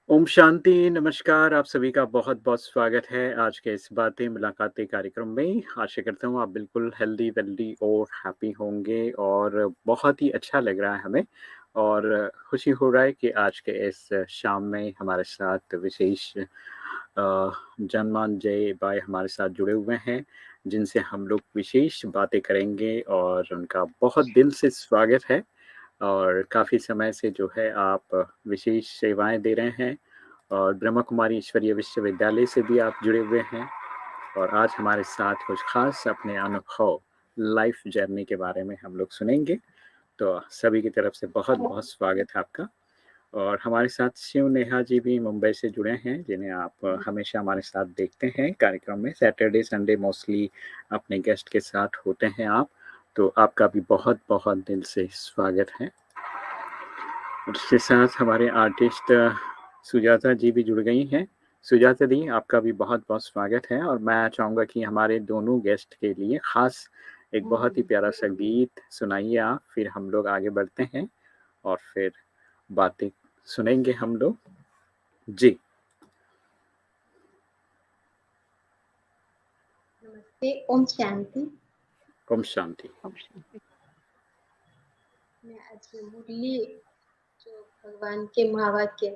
ओम शांति, नमस्कार, आप सभी का बहुत-बहुत स्वागत है आज के इस बातें मुलाकातें कार्यक्रम में। आशा करता हूँ आप बिल्कुल हेल्दी, वेल्दी और हैप्पी होंगे और बहुत ही अच्छा लग रहा है हमें और खुशी हो रहा है कि आज के इस शाम में हमारे साथ विशेष जय भाई हमारे साथ जुड़े हुए हैं, जिनसे हम लोग विशेष बातें करेंगे और उनका बहुत दिल से स्वागत है। और काफ़ी समय से जो है आप विशेष सेवाएँ दे रहे हैं और ब्रह्मा कुमारी ईश्वरीय विश्वविद्यालय से भी आप जुड़े हुए हैं और आज हमारे साथ कुछ ख़ास अपने अनुभव लाइफ़ जर्नी के बारे में हम लोग सुनेंगे। तो सभी की तरफ से बहुत-बहुत स्वागत है आपका। और हमारे साथ शिव नेहा जी भी मुंबई से जुड़े हैं, जिन्हें आप हमेशा हमारे साथ देखते हैं कार्यक्रम में। सैटरडे, संडे मोस्टली अपने गेस्ट के साथ होते हैं आप, तो आपका भी बहुत-बहुत दिल से स्वागत है। उसके साथ हमारे आर्टिस्ट सुजाता जी भी जुड़ गई हैं। सुजाता दी, आपका भी बहुत-बहुत स्वागत है और मैं चाहूँगा कि हमारे दोनों गेस्ट के लिए ख़ास एक बहुत ही प्यारा-सा गीत सुनाइए आप, फिर हम लोग आगे बढ़ते हैं और फिर बातें सुनेंगे हम लोग। जी। नमस्ते, ओम शांति। ओम शांति। मैं आज मुरली जो भगवान के महावाक्य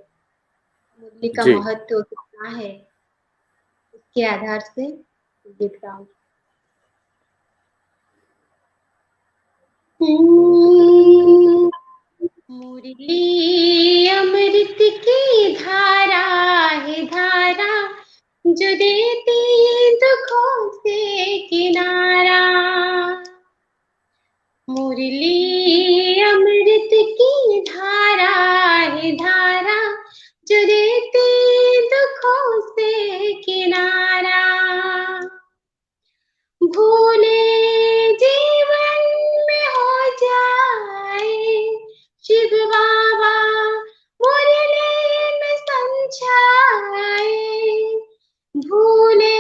मुरली का जी। महत्व कितना है उसके आधार से गीत गाऊंगी। मुरली अमृत की धारा है धारा जो देती दुखों से किनारा। मुरली अमृत की धारा है धारा जो देती दुखों से किनारा। भूले जीवन में हो जाए शिव बाबा मुरली में समझाए। भूले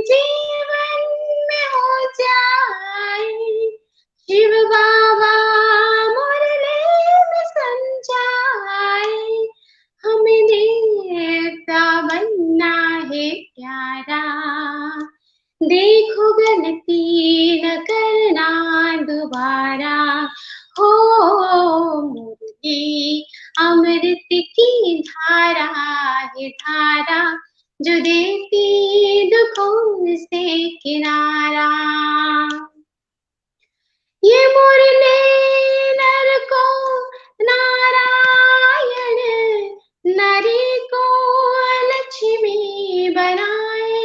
जीवन में हो जाए शिव बाबा मुरली में समझाए। हमें देवता बनना है प्यारा देखो गलती न करना दोबारा। हो मुरली अमृत की धारा है धारा जो देती दुखों से किनारा। ये मुरली नर को नारायण नरी को लक्ष्मी बनाए।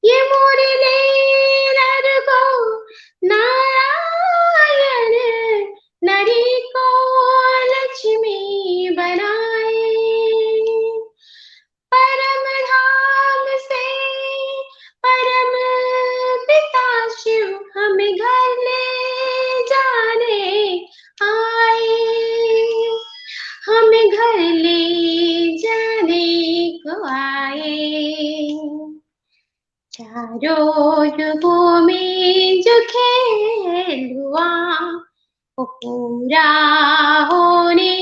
ये मुरली नर को नारायण नरी को लक्ष्मी बनाए। परम धाम से परम पिता शिव हमें घर ले जाने आए। हमें घर ले जाने को आए। चारों युगों में जो खेल हुआ वो पूरा होने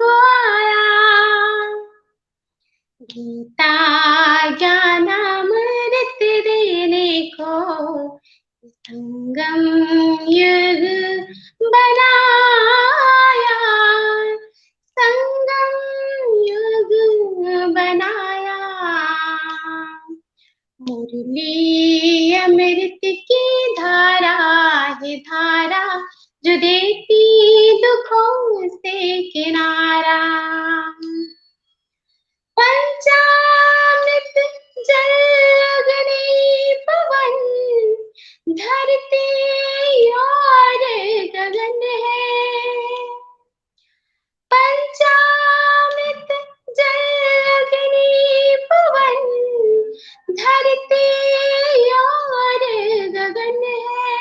को आया। गीता ज्ञानामृत देने को संगम युग बनाया। संगम युग बनाया। मुरली अमृत की धारा है धारा जो देती दुखों से किनारा। पंचामृत जल अग्नि पवन धरती और गगन है। पंचामृत जल अग्नि पवन धरती और गगन है।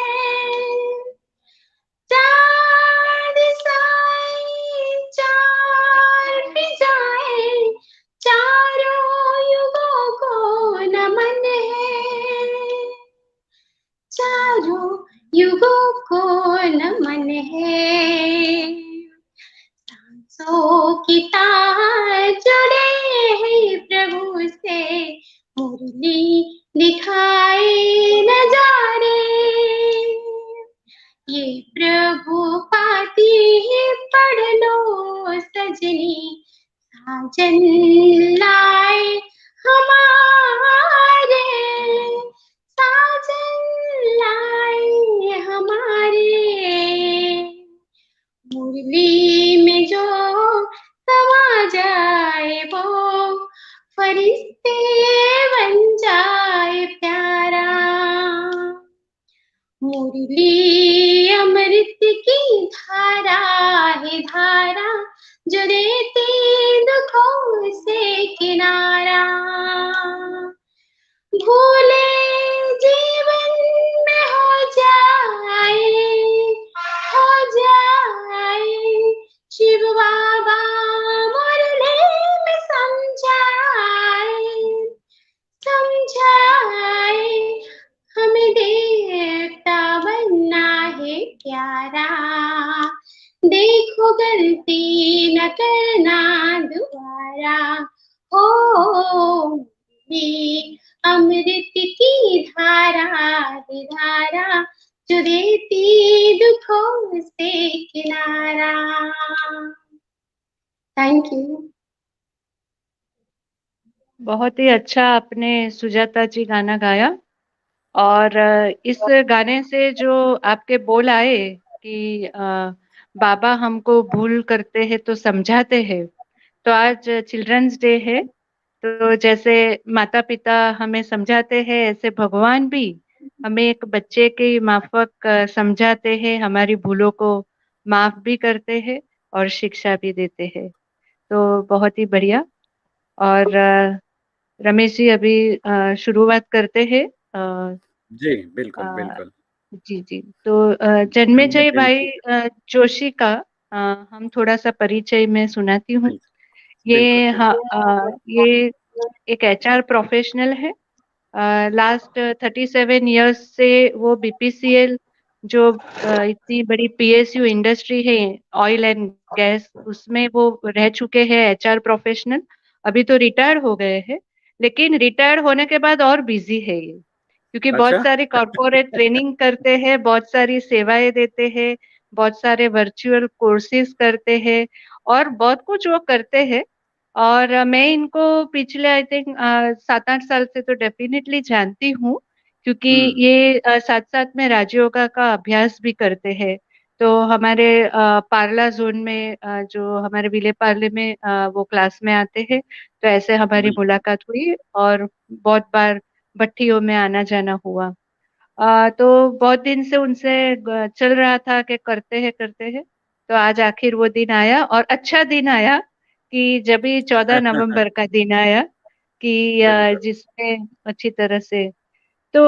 चांद साए चार फिजाएं चारों युगों को नमन है। चारों युगों को नमन है। सांसों की तान दिखाए नजारे, ये प्रभु पाती ही पढ़ लो सजनी, साजन लाए हमारे, साजन लाए हमारे। मुरली में जो समा जाए वो फरिश्ते बन जाए प्यारा। मुरली अमृत की धारा है धारा, जो देती दुखों से किनारा। भूले जीवन में हो जाए शिव बाबा मुरली में समझाए, हमें देवता बनना है प्यारा, देखो गलती न करना दोबारा। हो ये अमृत की धारा है धारा, जो देती दुखों से किनारा। Thank you. बहुत ही अच्छा आपने सुजाता जी गाना गाया। और इस गाने से जो आपके बोल आए कि बाबा हमको भूल करते हैं तो समझाते हैं, तो आज चिल्ड्रंस डे है, तो जैसे माता पिता हमें समझाते हैं ऐसे भगवान भी हमें एक बच्चे के माफक समझाते हैं, हमारी भूलों को माफ भी करते हैं और शिक्षा भी देते हैं। तो बहुत ही बढ़िया। और रमेश जी अभी शुरुआत करते हैं। जी, बिल्कुल, अ, बिल्कुल। जी जी। तो जन्मेजय जन्मेजय भाई जी का जोशी का हम थोड़ा सा परिचय में सुनाती हूँ। जी, बिल्कुल, ये हाँ, बिल्कुल। ये एक एचआर प्रोफेशनल है। लास्ट 37 इयर्स से वो बीपीसीएल, जो इतनी बड़ी पीएसयू इंडस्ट्री है, ऑयल एंड गैस, उसमें वो रह चुके हैं एचआर प्रोफेशनल। अभी तो रिटायर्ड हो गए हैं, लेकिन रिटायर्ड होने के बाद और बिजी है ये, क्योंकि बहुत अच्छा। सारे कॉर्पोरेट ट्रेनिंग करते हैं, बहुत सारी सेवाएं देते हैं, बहुत सारे वर्चुअल कोर्सेज करते हैं और बहुत कुछ वो करते हैं। और मैं इनको पिछले आई थिंक 7-8 साल से तो डेफिनेटली जानती हूँ, क्योंकि हुँ, ये साथ साथ में राजयोगा का अभ्यास भी करते हैं। तो हमारे पार्ला जोन में जो हमारे विले पार्ले में वो क्लास में आते हैं, तो ऐसे हमारी बिल्कुल। मुलाकात हुई और बहुत बार भट्टियों में आना जाना हुआ। तो बहुत दिन से उनसे चल रहा था कि करते हैं, तो आज आखिर वो दिन आया और अच्छा दिन आया कि जब भी 14 नवंबर का दिन आया कि बिल्कुल। जिसमें अच्छी तरह से, तो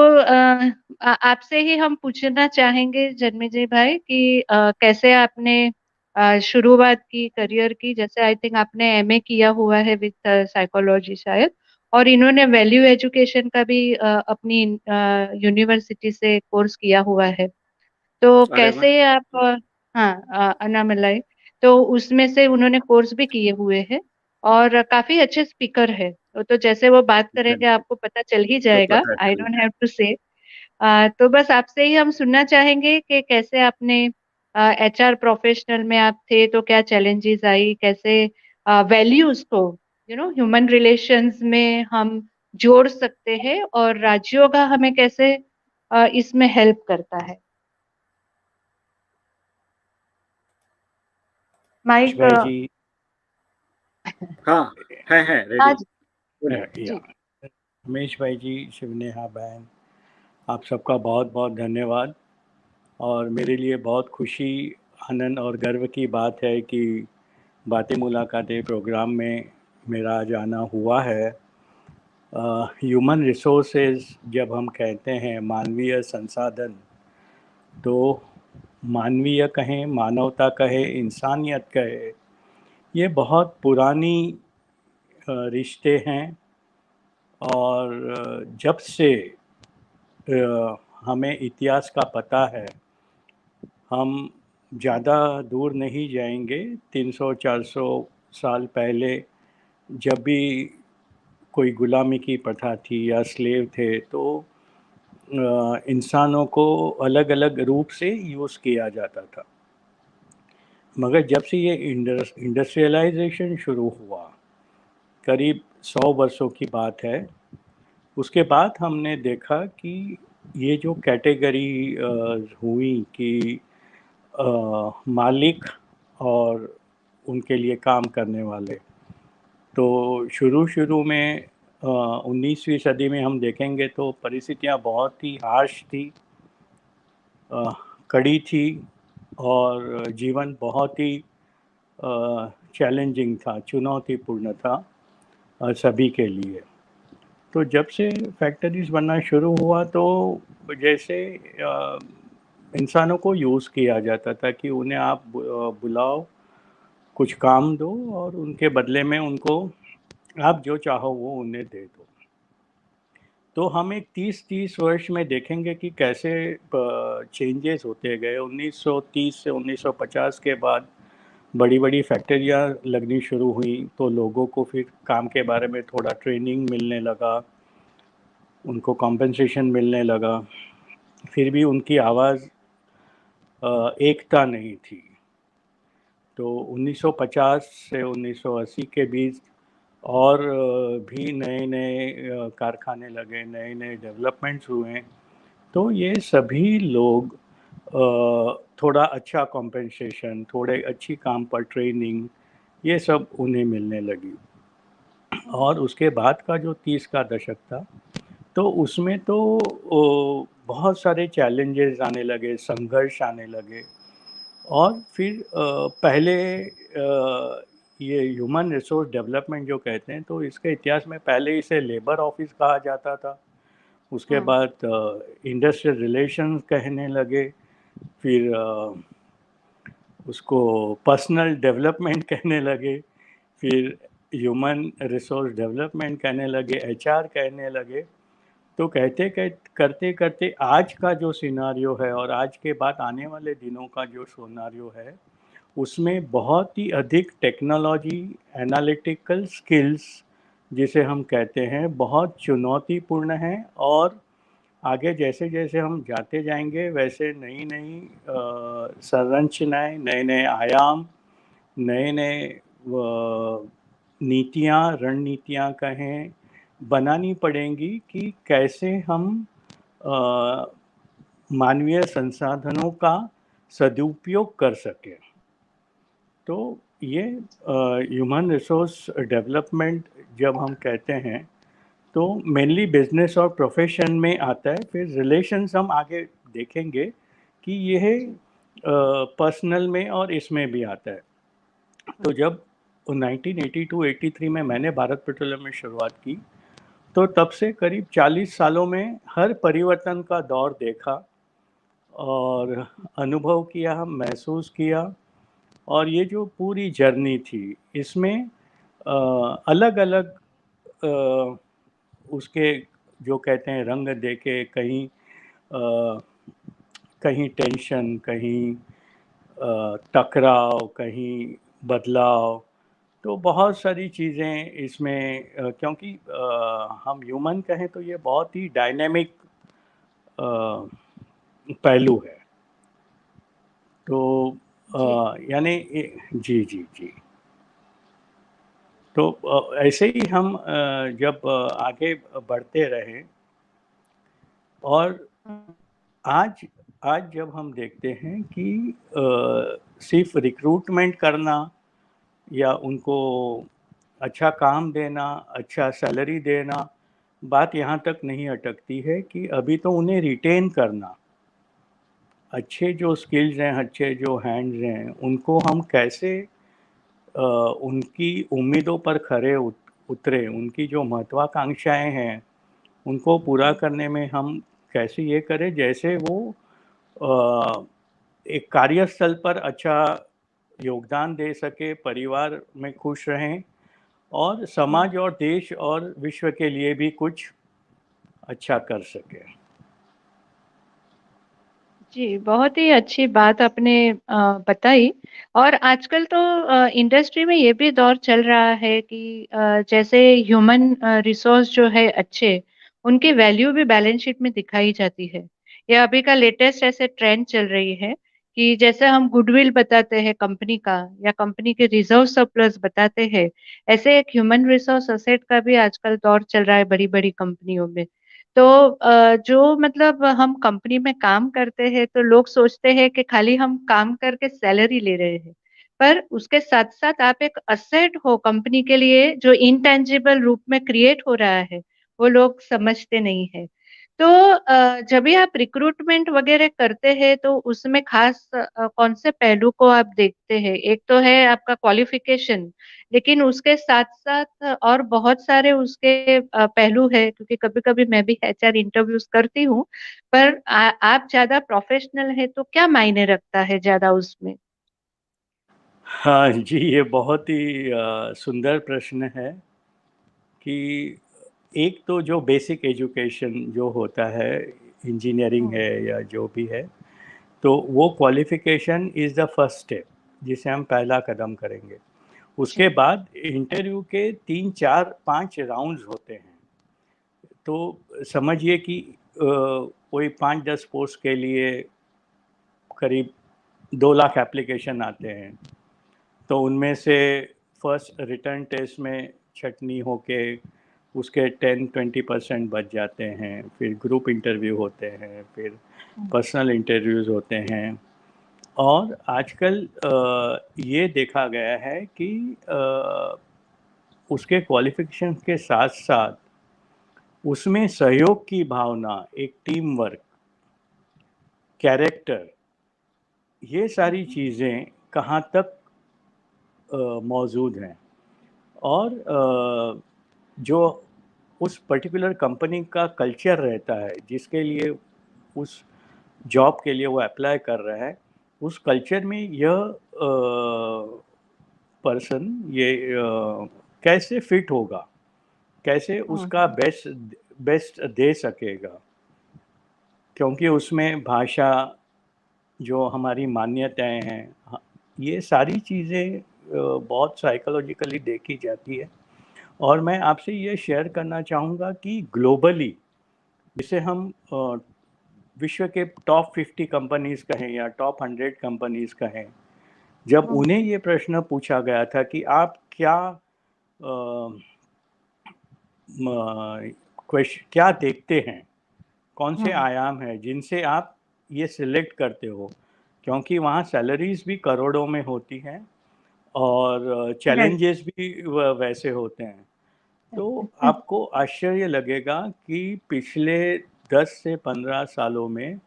आपसे ही हम पूछना चाहेंगे जन्मेजय भाई कि कैसे आपने शुरुआत की करियर की। जैसे आई थिंक आपने एमए किया हुआ है विद साइकोलॉजी शायद, और इन्होंने वैल्यू एजुकेशन का भी अपनी यूनिवर्सिटी से कोर्स किया हुआ है। तो अरे वाह! कैसे आप हाँ, अनामलाई, तो उसमें से उन्होंने कोर्स भी किए हुए हैं और काफी अच्छे स्पीकर है। तो जैसे वो बात करेंगे बिल्कुल, आपको पता चल ही तो जाएगा, पता आई चल डोंट जाए। हैव टू से। तो बस आपसे ही हम सुनना चाहेंगे कि कैसे आपने एचआर प्रोफेशनल में आप थे तो क्या चैलेंजेस आई, कैसे वैल्यूज को ह्यूमन रिलेशंस में हम जोड़ सकते हैं और राजयोगा हमें कैसे इसमें हेल्प करता है। रमेश माइक भाई जी। हाँ, है रेडी। आज बोलिए। या जी। रमेश भाई जी, शिवनेहा बहन, आप सबका बहुत बहुत धन्यवाद। और मेरे लिए बहुत खुशी, आनंद और गर्व की बात है कि बातें मुलाकातें प्रोग्राम में मेरा आज आना हुआ है। ह्यूमन रिसोर्सेज जब हम कहते हैं, मानवीय संसाधन, तो मानवीय कहें, मानवता कहे, इंसानियत कहे, ये बहुत पुरानी रिश्ते हैं। और जब से हमें इतिहास का पता है, हम ज़्यादा दूर नहीं जाएंगे। 300-400 साल पहले जब भी कोई गुलामी की प्रथा थी या स्लेव थे, तो इंसानों को अलग अलग रूप से यूज़ किया जाता था। मगर जब से ये इंडस्ट्रियलाइजेशन शुरू हुआ, करीब 100 वर्षों की बात है, उसके बाद हमने देखा कि ये जो कैटेगरी हुई कि मालिक और उनके लिए काम करने वाले, तो शुरू में 19वीं सदी में हम देखेंगे तो परिस्थितियाँ बहुत ही हार्श थी, कड़ी थी, और जीवन बहुत ही चैलेंजिंग था, चुनौतीपूर्ण था सभी के लिए। तो जब से फैक्ट्रीज बनना शुरू हुआ, तो जैसे इंसानों को यूज़ किया जाता था कि उन्हें आप बुलाओ, कुछ काम दो और उनके बदले में उनको आप जो चाहो वो उन्हें दे दो। तो हम एक 30 वर्ष में देखेंगे कि कैसे चेंजेस होते गए। 1930 से 1950 के बाद बड़ी बड़ी फैक्ट्रियाँ लगनी शुरू हुई, तो लोगों को फिर काम के बारे में थोड़ा ट्रेनिंग मिलने लगा, उनको कॉम्पेंसेशन मिलने लगा। फिर भी उनकी आवाज़ एकता नहीं थी। तो 1950 से 1980 के बीच और भी नए नए कारखाने लगे, नए नए डेवलपमेंट्स हुए, तो ये सभी लोग थोड़ा अच्छा कॉम्पेंसेशन, थोड़े अच्छी काम पर ट्रेनिंग, ये सब उन्हें मिलने लगी। और उसके बाद का जो 30 का दशक था, तो उसमें तो बहुत सारे चैलेंजेस आने लगे, संघर्ष आने लगे। और फिर पहले ये ह्यूमन रिसोर्स डेवलपमेंट जो कहते हैं, तो इसके इतिहास में पहले इसे लेबर ऑफिस कहा जाता था। उसके बाद इंडस्ट्रियल रिलेशंस कहने लगे, फिर उसको पर्सनल डेवलपमेंट कहने लगे, फिर ह्यूमन रिसोर्स डेवलपमेंट कहने लगे, एचआर कहने लगे। तो करते करते आज का जो सिनारियो है और आज के बाद आने वाले दिनों का जो सिनारियो है, उसमें बहुत ही अधिक टेक्नोलॉजी, एनालिटिकल स्किल्स जिसे हम कहते हैं, बहुत चुनौतीपूर्ण हैं। और आगे जैसे जैसे हम जाते जाएंगे, वैसे नई नई संरचनाएं, नए नए आयाम, नए नए नीतियाँ, रणनीतियाँ कहें, बनानी पड़ेंगी कि कैसे हम मानवीय संसाधनों का सदुपयोग कर सकें। तो ये ह्यूमन रिसोर्स डेवलपमेंट जब हम कहते हैं, तो मेनली बिजनेस और प्रोफेशन में आता है। फिर रिलेशंस हम आगे देखेंगे कि यह पर्सनल में और इसमें भी आता है। तो जब 1982-83 में मैंने भारत पेट्रोलियम में शुरुआत की, तो तब से करीब 40 सालों में हर परिवर्तन का दौर देखा और अनुभव किया, महसूस किया। और ये जो पूरी जर्नी थी, इसमें अलग अलग उसके जो कहते हैं रंग देखे, कहीं कहीं टेंशन, कहीं टकराव, कहीं बदलाव, तो बहुत सारी चीज़ें इसमें क्योंकि हम ह्यूमन कहें तो ये बहुत ही डायनेमिक पहलू है। तो यानी जी जी जी। तो ऐसे ही हम जब आगे बढ़ते रहे, और आज आज जब हम देखते हैं कि सिर्फ रिक्रूटमेंट करना या उनको अच्छा काम देना, अच्छा सैलरी देना, बात यहाँ तक नहीं अटकती है कि अभी तो उन्हें रिटेन करना, अच्छे जो स्किल्स हैं, अच्छे जो हैंड्स हैं, उनको हम कैसे उनकी उम्मीदों पर खरे उतरे, उनकी जो महत्वाकांक्षाएं हैं उनको पूरा करने में हम कैसे ये करें जैसे वो एक कार्यस्थल पर अच्छा योगदान दे सके, परिवार में खुश रहें, और समाज और देश और विश्व के लिए भी कुछ अच्छा कर सके। जी, बहुत ही अच्छी बात आपने बताई। और आजकल तो इंडस्ट्री में ये भी दौर चल रहा है कि जैसे ह्यूमन रिसोर्स जो है अच्छे, उनकी वैल्यू भी बैलेंस शीट में दिखाई जाती है। ये अभी का लेटेस्ट ऐसे ट्रेंड चल रही है कि जैसे हम गुडविल बताते हैं कंपनी का या कंपनी के रिजर्व सरप्लस बताते हैं, ऐसे एक ह्यूमन रिसोर्स असेट का भी आजकल दौर चल रहा है बड़ी-बड़ी कंपनियों में। तो जो मतलब हम कंपनी में काम करते हैं तो लोग सोचते हैं कि खाली हम काम करके सैलरी ले रहे हैं, पर उसके साथ साथ आप एक असेट हो कंपनी के लिए जो इंटेंजिबल रूप में क्रिएट हो रहा है, वो लोग समझते नहीं है। तो जब भी आप रिक्रूटमेंट वगैरह करते हैं तो उसमें खास कौन से पहलू को आप देखते हैं? एक तो है आपका क्वालिफिकेशन, लेकिन उसके साथ-साथ और बहुत सारे उसके पहलू हैं, क्योंकि कभी-कभी मैं भी एचआर इंटरव्यूज़ करती हूँ, पर आप ज़्यादा प्रोफेशनल हैं तो क्या मायने रखता है ज़्यादा उसमें? हाँ जी, ये बहुत ही सुंदर प्रश्न है कि एक तो जो बेसिक एजुकेशन जो होता है, इंजीनियरिंग हुँ, है या जो भी है, तो वो qualification is the first step, जिसे हम पहला कदम करेंगे। उसके जी। बाद इंटरव्यू के 3, 4, 5 राउंड्स होते हैं। तो समझिए कि कोई 5-10 पोस्ट के लिए करीब 2 लाख एप्लीकेशन आते हैं। तो उनमें से फर्स्ट रिटर्न टेस्ट में छँटनी होके उसके 10-20% बच जाते हैं। फिर ग्रुप इंटरव्यू होते हैं, फिर हुँ, पर्सनल इंटरव्यूज़ होते हैं। और आजकल ये देखा गया है कि उसके क्वालिफ़िकेशन के साथ-साथ उसमें सहयोग की भावना, एक टीम वर्क, कैरेक्टर, ये हुँ, सारी हुँ, चीज़ें कहाँ तक मौजूद हैं। और जो उस पर्टिकुलर कंपनी का कल्चर रहता है, जिसके लिए उस जॉब के लिए वो अप्लाई कर रहा है, उस कल्चर में यह पर्सन ये कैसे फिट होगा, कैसे हुँ, उसका बेस्ट बेस्ट दे सकेगा। क्योंकि उसमें भाषा, जो हमारी मान्यताएँ हैं, ये सारी चीज़ें बहुत साइकोलॉजिकली देखी जाती है। और मैं आपसे ये शेयर करना चाहूँगा कि ग्लोबली, जिसे हम विश्व के टॉप 50 कंपनीज़ कहें या टॉप 100 कंपनीज़ कहें, जब हुँ, उन्हें ये प्रश्न पूछा गया था कि आप क्या अ, म क्या देखते हैं? कौन से हुँ, आयाम हैं जिनसे आप ये सिलेक्ट करते हो? क्योंकि वहाँ सैलरीज़ भी करोड़ों में होती हैं और राइट। चैलेंजेस भी वैसे होते हैं। तो आपको आश्चर्य लगेगा कि पिछले 10 से 15 सालों में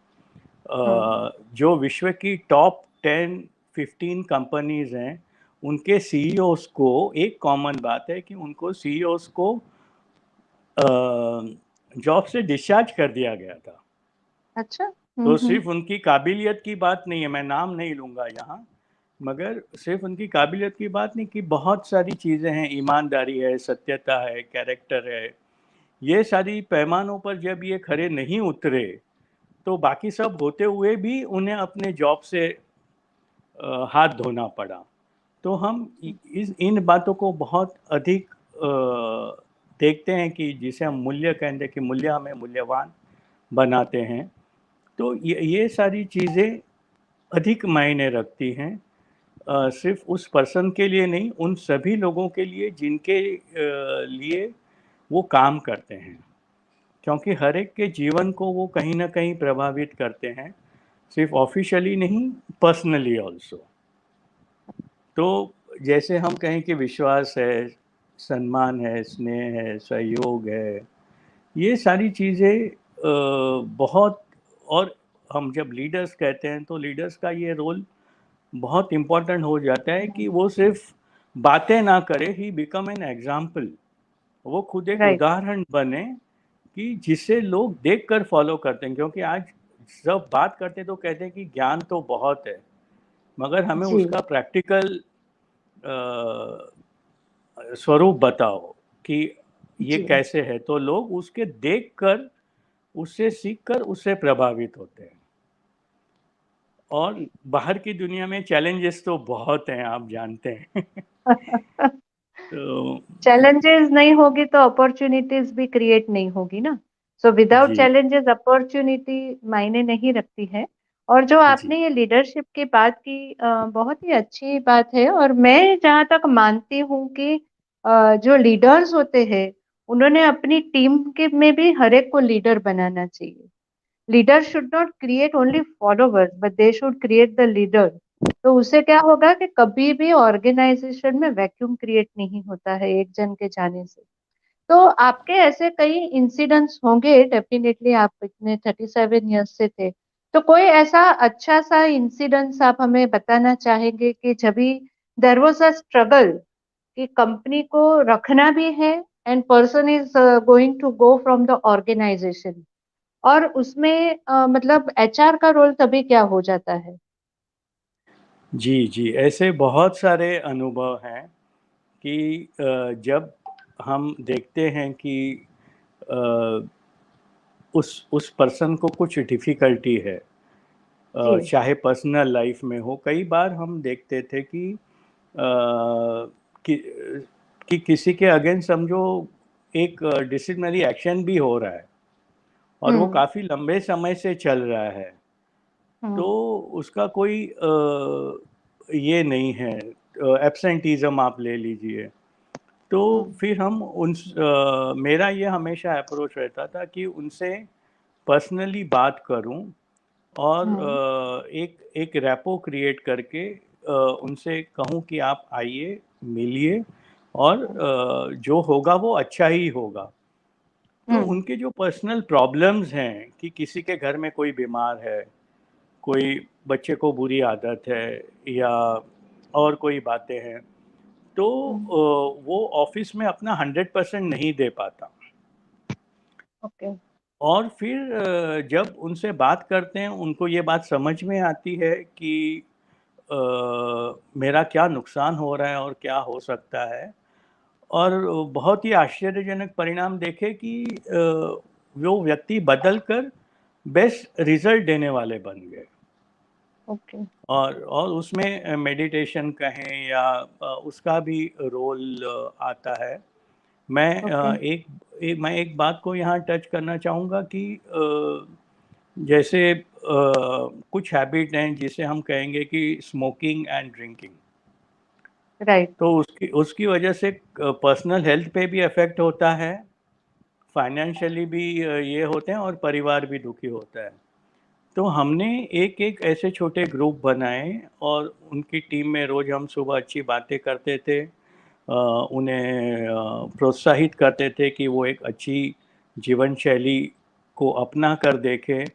हुँ, जो विश्व की टॉप 10, 15 कंपनीज़ हैं, उनके सीईओज़ को एक कॉमन बात है कि उनको सीईओज़ को जॉब से डिस्चार्ज कर दिया गया था। अच्छा। हुँ, तो हुँ, सिर्फ़ उनकी काबिलियत की बात नहीं है, मैं नाम नहीं लूँगा यहाँ, मगर सिर्फ़ उनकी काबिलियत की बात नहीं, कि बहुत सारी चीज़ें हैं, ईमानदारी है, सत्यता है, कैरेक्टर है। ये सारी पैमानों पर जब ये खरे नहीं उतरे, तो बाकी सब होते हुए भी उन्हें अपने जॉब से हाथ धोना पड़ा। तो हम इस इन बातों को बहुत अधिक देखते हैं कि जिसे हम मूल्य कहते हैं, कि मूल्य हमें मूल्यवान बनाते हैं। तो ये सारी चीज़ें अधिक मायने रखती हैं, सिर्फ़ उस पर्सन के लिए नहीं, उन सभी लोगों के लिए जिनके लिए वो काम करते हैं। क्योंकि हर एक के जीवन को वो कहीं न कहीं प्रभावित करते हैं, सिर्फ़ ऑफ़िशियली नहीं, पर्सनली ऑल्सो। तो जैसे हम कहें कि विश्वास है, सम्मान है, स्नेह है, सहयोग है, ये सारी चीज़ें बहुत। और हम जब लीडर्स कहते हैं, तो लीडर्स का ये रोल बहुत इम्पोर्टेंट हो जाता है कि वो सिर्फ़ बातें ना करे, ही बिकम एन एग्ज़ाम्पल। वो खुद एक राइट। उदाहरण बने, कि जिसे लोग देखकर फ़ॉलो करते हैं। क्योंकि आज सब बात करते तो कहते हैं कि ज्ञान तो बहुत है, मगर हमें जी, उसका प्रैक्टिकल अ, स्वरूप बताओ कि ये जी। कैसे है, तो लोग उसके देखकर, उससे सीखकर, उससे प्रभावित होते हैं। और बाहर की दुनिया में चैलेंजेस तो बहुत हैं, आप जानते हैं। तो चैलेंजेस नहीं होगी तो अपॉर्चुनिटीज भी क्रिएट नहीं होगी ना। सो विदाउट जी चैलेंजेस अपॉर्चुनिटी मायने नहीं रखती है। और जो जी आपने ये लीडरशिप की बात की, बहुत ही अच्छी बात है। और मैं जहाँ तक मानती हूँ कि जो लीडर्स होते हैं उन्होंने अपनी टीम के में भी हर एक को लीडर बनाना चाहिए। Leader should not create only followers but they should create the leader. तो उससे क्या होगा कि कभी भी ऑर्गेनाइजेशन में वैक्यूम क्रिएट नहीं होता है एक जन के जाने से। तो आपके ऐसे कई इंसिडेंट्स होंगे डेफिनेटली, आप इतने 37 ईयर्स से थे। तो कोई ऐसा अच्छा सा इंसिडेंट्स आप हमें बताना चाहेंगे कि जब भी देयर वाज अ स्ट्रगल कि कंपनी को रखना भी है and person is going to go from the organisation, और उसमें मतलब एचआर का रोल तभी क्या हो जाता है? जी जी, ऐसे बहुत सारे अनुभव हैं कि जब हम देखते हैं कि अ, उस पर्सन को कुछ डिफ़िकल्टी है, जी। चाहे पर्सनल लाइफ में हो। कई बार हम देखते थे कि कि किसी के अगेंस्ट समझो एक डिसिप्लिनरी एक्शन भी हो रहा है और वो हम्म। काफ़ी लंबे समय से चल रहा है, तो हम्म। उसका कोई ये नहीं है, एब्सेंटीज़म आप ले लीजिए। तो हम्म। फिर हम मेरा ये हमेशा अप्रोच रहता था कि उनसे पर्सनली बात करूं और हम्म। एक एक रैपो क्रिएट करके उनसे कहूं कि आप आइए, मिलिए और जो होगा वो अच्छा ही होगा। तो हम्म। उनके जो पर्सनल प्रॉब्लम्स हैं कि किसी के घर में कोई बीमार है, कोई बच्चे को बुरी आदत है या और कोई बातें हैं, तो हम्म। वो ऑफिस में अपना 100% नहीं दे पाता। ओके। और फिर जब उनसे बात करते हैं उनको ये बात समझ में आती है कि अ, मेरा क्या नुकसान हो रहा है और क्या हो सकता है। और बहुत ही आश्चर्यजनक परिणाम देखे कि वो व्यक्ति बदल कर बेस्ट रिजल्ट देने वाले बन गए। ओके। और उसमें मेडिटेशन कहें या उसका भी रोल आता है। मैं ओके। मैं एक बात को यहाँ टच करना चाहूँगा कि जैसे कुछ हैबिट हैं जिसे हम कहेंगे कि स्मोकिंग एंड ड्रिंकिंग। राइट। तो उसकी उसकी वजह से पर्सनल हेल्थ पे भी इफ़ेक्ट होता है, फाइनेंशियली भी ये होते हैं और परिवार भी दुखी होता है। तो हमने एक एक ऐसे छोटे ग्रुप बनाए और उनकी टीम में रोज़ हम सुबह अच्छी बातें करते थे, उन्हें प्रोत्साहित करते थे कि वो एक अच्छी जीवन शैली को अपना कर देखें।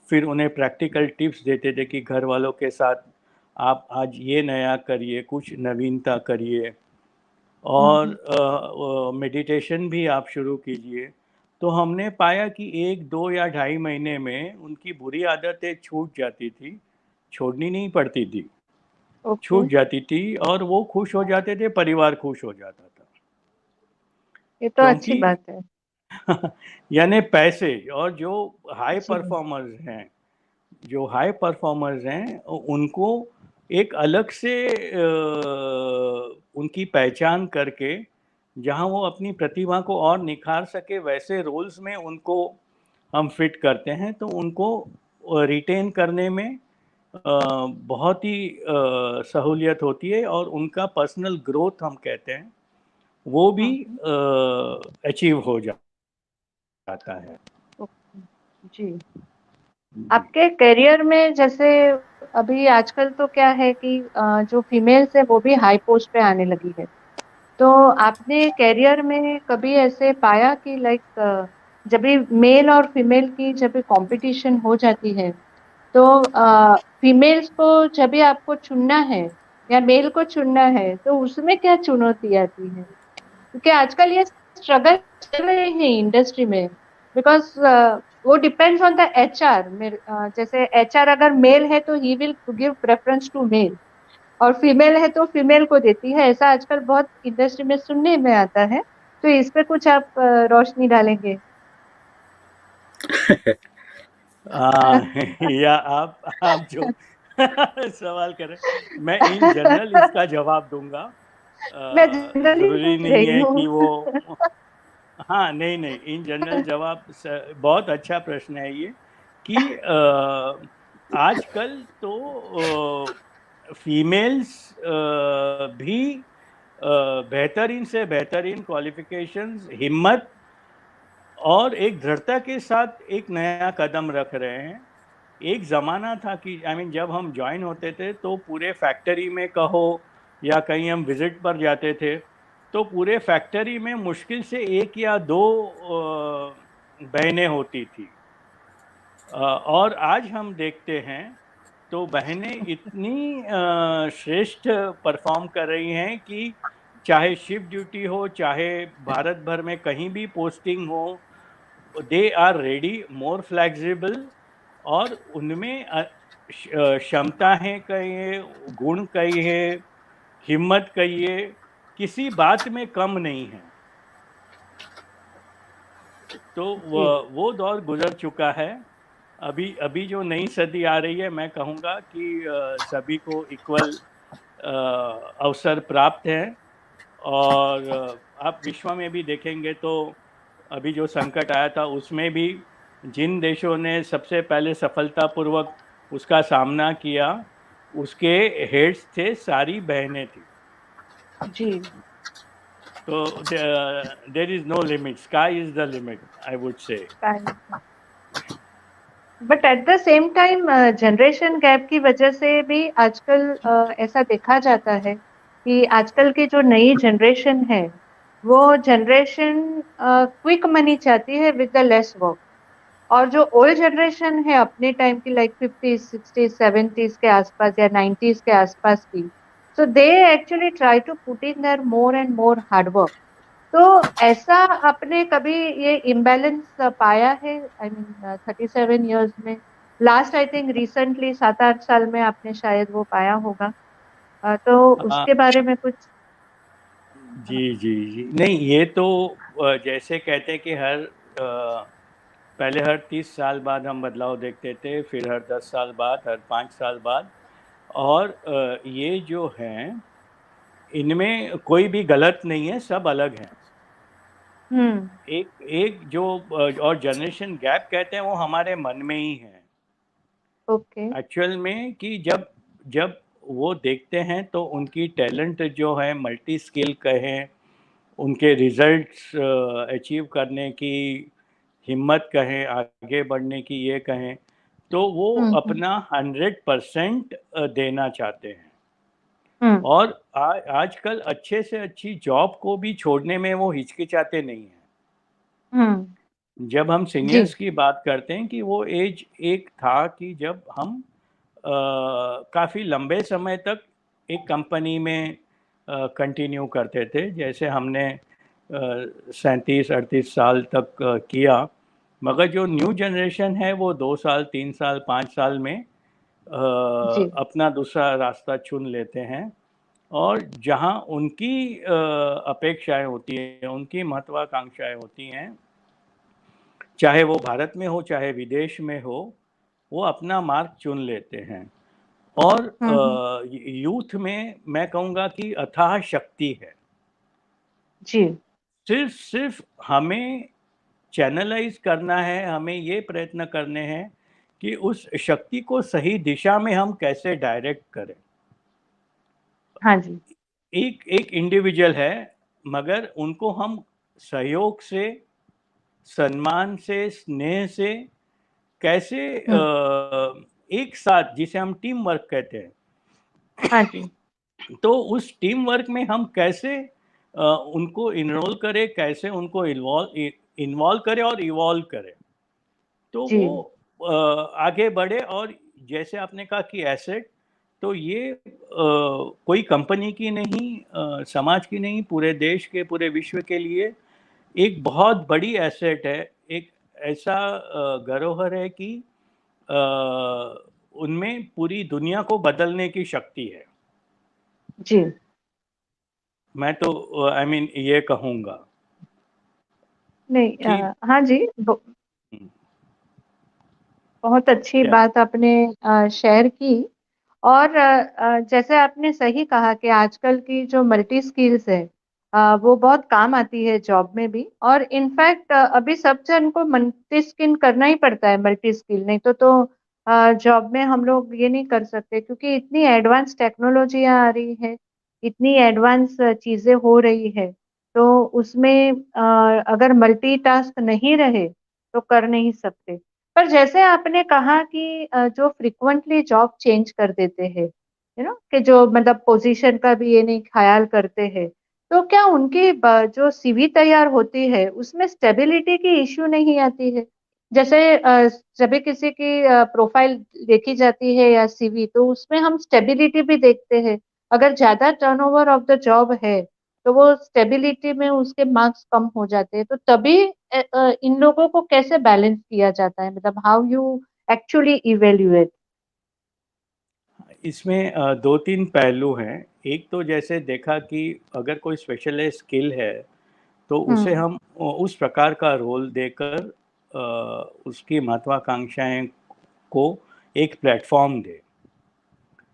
फिर उन्हें प्रैक्टिकल टिप्स देते थे कि घर वालों के साथ आप आज ये नया करिए, कुछ नवीनता करिए हम्म। और मेडिटेशन भी आप शुरू कीजिए। तो हमने पाया कि 1, 2 या ढाई महीने में उनकी बुरी आदतें छूट जाती थी, छोड़नी नहीं पड़ती थी, ओके। छूट जाती थी और वो खुश हो जाते थे, परिवार खुश हो जाता था। ये तो अच्छी क्योंकि बात है। यानी पैसे और जो हाई जी। परफॉर्मर्स हैं, जो हाई परफॉर्मर्स हैं उनको एक अलग से उनकी पहचान करके जहां वो अपनी प्रतिभा को और निखार सके वैसे रोल्स में उनको हम फिट करते हैं, तो उनको रिटेन करने में बहुत ही सहूलियत होती है और उनका पर्सनल ग्रोथ हम कहते हैं वो भी हम्म। अचीव हो जाता है। ओके। जी। जी आपके करियर में जैसे अभी आजकल तो क्या है कि जो फीमेल्स है वो भी हाई पोस्ट पे आने लगी है। तो आपने करियर में कभी ऐसे पाया कि लाइक जब भी मेल और फीमेल की जब भी कंपटीशन हो जाती है तो फीमेल्स को जब भी आपको चुनना है या मेल को चुनना है तो उसमें क्या चुनौती आती है? क्योंकि आजकल ये स्ट्रगल चल रहे हैं इंडस्ट्री में। बिकॉज वो डिपेंड्स ऑन द एचआर। जैसे एचआर अगर मेल है तो he will give preference to male, और फीमेल है तो फीमेल को देती है। ऐसा आजकल बहुत इंडस्ट्री में सुनने में आता है। तो इस पे कुछ आप रोशनी डालेंगे? या आप जो सवाल करें, मैं इन जनरल इसका जवाब दूंगा। मैं जनरली जरूरी पूछ नहीं रही है कि वो हूँ। हाँ, नहीं नहीं, इन जनरल जवाब बहुत अच्छा प्रश्न है ये कि आजकल तो फीमेल्स भी बेहतरीन से बेहतरीन क्वालिफिकेशंस, हिम्मत और एक दृढ़ता के साथ एक नया कदम रख रहे हैं। एक ज़माना था कि जब हम ज्वाइन होते थे तो पूरे फैक्ट्री में कहो या कहीं हम विजिट पर जाते थे तो पूरे फैक्ट्री में मुश्किल से एक या दो बहनें होती थी। और आज हम देखते हैं तो बहनें इतनी श्रेष्ठ परफॉर्म कर रही हैं कि चाहे शिफ्ट ड्यूटी हो, चाहे भारत भर में कहीं भी पोस्टिंग हो, they are ready, more flexible, और उनमें क्षमता है कहिए, गुण कहिए, हिम्मत कहिए, किसी बात में कम नहीं है। तो जी। वो दौर गुजर चुका है। अभी अभी जो नई सदी आ रही है, मैं कहूँगा कि सभी को इक्वल अवसर प्राप्त हैं। और आप विश्व में भी देखेंगे तो अभी जो संकट आया था उसमें भी जिन देशों ने सबसे पहले सफलतापूर्वक उसका सामना किया, उसके हेड्स थे सारी बहनें थी। जी। तो there is no limit, sky is the limit, I would say. But at the same time generation gap की वजह से भी आजकल ऐसा देखा जाता है कि आजकल की जो नई जनरेशन है वो जनरेशन क्विक मनी चाहती है विद द लेस वर्क, और जो ओल्ड जनरेशन है अपने टाइम की लाइक 50s 60s 70s के आसपास या 90s के आसपास की, so they actually try to put in there more and more hard work. तो ऐसा आपने कभी ये इम्बैलेंस पाया है? आई मीन 37 इयर्स में लास्ट आई थिंक रिसेंटली 7-8 साल में आपने शायद वो पाया होगा। तो उसके बारे में कुछ। जी जी जी, नहीं ये तो जैसे कहते हैं कि पहले हर 30 साल बाद हम बदलाव देखते थे, फिर हर 10 साल बाद, हर 5 साल बाद। और ये जो हैं इनमें कोई भी गलत नहीं है, सब अलग हैं। हम्म। एक एक जो और जनरेशन गैप कहते हैं वो हमारे मन में ही है ओके। एक्चुअल में, कि जब जब वो देखते हैं तो उनकी टैलेंट जो है मल्टी स्किल कहें, उनके रिजल्ट्स अचीव करने की हिम्मत कहें, आगे बढ़ने की ये कहें, तो वो हम्म। अपना 100% देना चाहते हैं। हम्म। और आजकल अच्छे से अच्छी जॉब को भी छोड़ने में वो हिचकिचाते नहीं हैं। जब हम जी। सीनियर्स की बात करते हैं कि वो एज एक था कि जब हम काफ़ी लंबे समय तक एक कंपनी में कंटिन्यू करते थे, जैसे हमने 37-38 साल तक किया। मगर जो न्यू जनरेशन है वो 2 साल 3 साल 5 साल में जी। अपना दूसरा रास्ता चुन लेते हैं। और जहाँ उनकी अपेक्षाएं होती हैं, उनकी महत्वाकांक्षाएं होती हैं, चाहे वो भारत में हो चाहे विदेश में हो, वो अपना मार्ग चुन लेते हैं। और हम्म। यूथ में मैं कहूँगा कि अथाह शक्ति है। जी। सिर्फ सिर्फ हमें चैनलाइज करना है, हमें ये प्रयत्न करने हैं कि उस शक्ति को सही दिशा में हम कैसे डायरेक्ट करें। हाँ जी। एक एक इंडिविजुअल है, मगर उनको हम सहयोग से, सम्मान से, स्नेह से कैसे हम्म। एक साथ, जिसे हम टीम वर्क कहते हैं, हाँ जी। तो उस टीम वर्क में हम कैसे उनको इनरोल करें, कैसे उनको इन्वॉल्व करें और इवॉल्व करें, तो जी। वो आगे बढ़े। और जैसे आपने कहा कि एसेट, तो ये कोई कंपनी की नहीं, समाज की नहीं, पूरे देश के, पूरे विश्व के लिए एक बहुत बड़ी एसेट है। एक ऐसा धरोहर है कि अ, उनमें पूरी दुनिया को बदलने की शक्ति है। जी। मैं तो ये कहूँगा नहीं कि हाँ जी, बहुत अच्छी क्या। बात आपने शेयर की। और जैसे आपने सही कहा कि आजकल की जो मल्टी स्किल्स है वो बहुत काम आती है जॉब में भी, और इनफैक्ट अभी सब जन को मल्टी स्किल करना ही पड़ता है, मल्टी स्किल नहीं तो जॉब में हम लोग ये नहीं कर सकते, क्योंकि इतनी एडवांस टेक्नोलॉजी आ रही है, इतनी एडवांस चीजें हो रही है, तो उसमें अगर मल्टीटास्क नहीं रहे तो कर नहीं सकते। पर जैसे आपने कहा कि जो फ्रिक्वेंटली जॉब चेंज कर देते हैं, कि जो मतलब पोजीशन का भी ये नहीं ख्याल करते हैं, तो क्या उनकी जो सीवी तैयार होती है उसमें स्टेबिलिटी की इश्यू नहीं आती है? जैसे जब भी किसी की प्रोफाइल देखी जाती है या सीवी, तो उसमें हम स्टेबिलिटी भी देखते हैं। अगर ज्यादा टर्नओवर ऑफ द जॉब है तो वो स्टेबिलिटी में उसके मार्क्स कम हो जाते हैं, तो तभी इन लोगों को कैसे बैलेंस किया जाता है, मतलब हाउ यू एक्चुअली इवेल्युएट? इसमें दो तीन पहलू हैं। एक तो जैसे देखा कि अगर कोई स्पेशलाइज स्किल है तो उसे हम्म। हम उस प्रकार का रोल देकर उसकी महत्वाकांक्षाएं को एक प्लेटफॉर्म दें।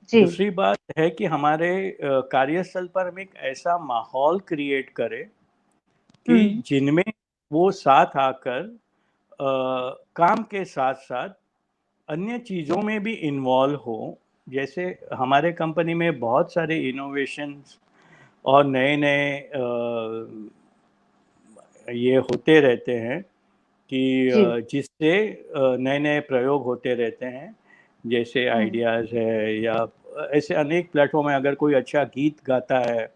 जी। दूसरी बात है कि हमारे कार्यस्थल पर हम एक ऐसा माहौल क्रिएट करें कि हम्म। जिनमें वो साथ आकर काम के साथ साथ अन्य चीज़ों में भी इन्वॉल्व हो। जैसे हमारे कंपनी में बहुत सारे इनोवेशंस और नए नए ये होते रहते हैं कि जी। जिससे नए नए प्रयोग होते रहते हैं। जैसे हम्म। आइडियाज़ है या ऐसे अनेक प्लेटफॉर्म है। अगर कोई अच्छा गीत गाता है,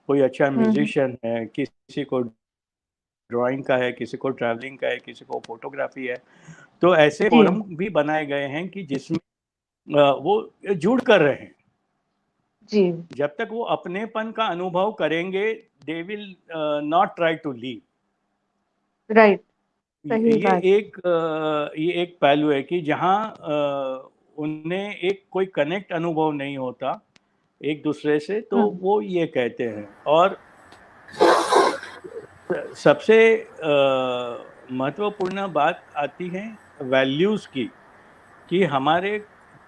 कोई अच्छा हम्म। म्यूजिशियन है, किसी को ड्राइंग का है, किसी को ट्रैवलिंग का है, किसी को फोटोग्राफी है, तो ऐसे जी। फोरम भी बनाए गए हैं कि जिसमें वो जुड़ कर रहे हैं। जी। जब तक वो अपनेपन का अनुभव करेंगे, they will not try to leave. Right. सही ये बात। ये एक पहलू है कि जहाँ उन्हें एक कोई कनेक्ट अनुभव नहीं होता एक दूसरे से, तो हम्म। वो ये कहते हैं। और सबसे महत्वपूर्ण बात आती है वैल्यूज़ की, कि हमारे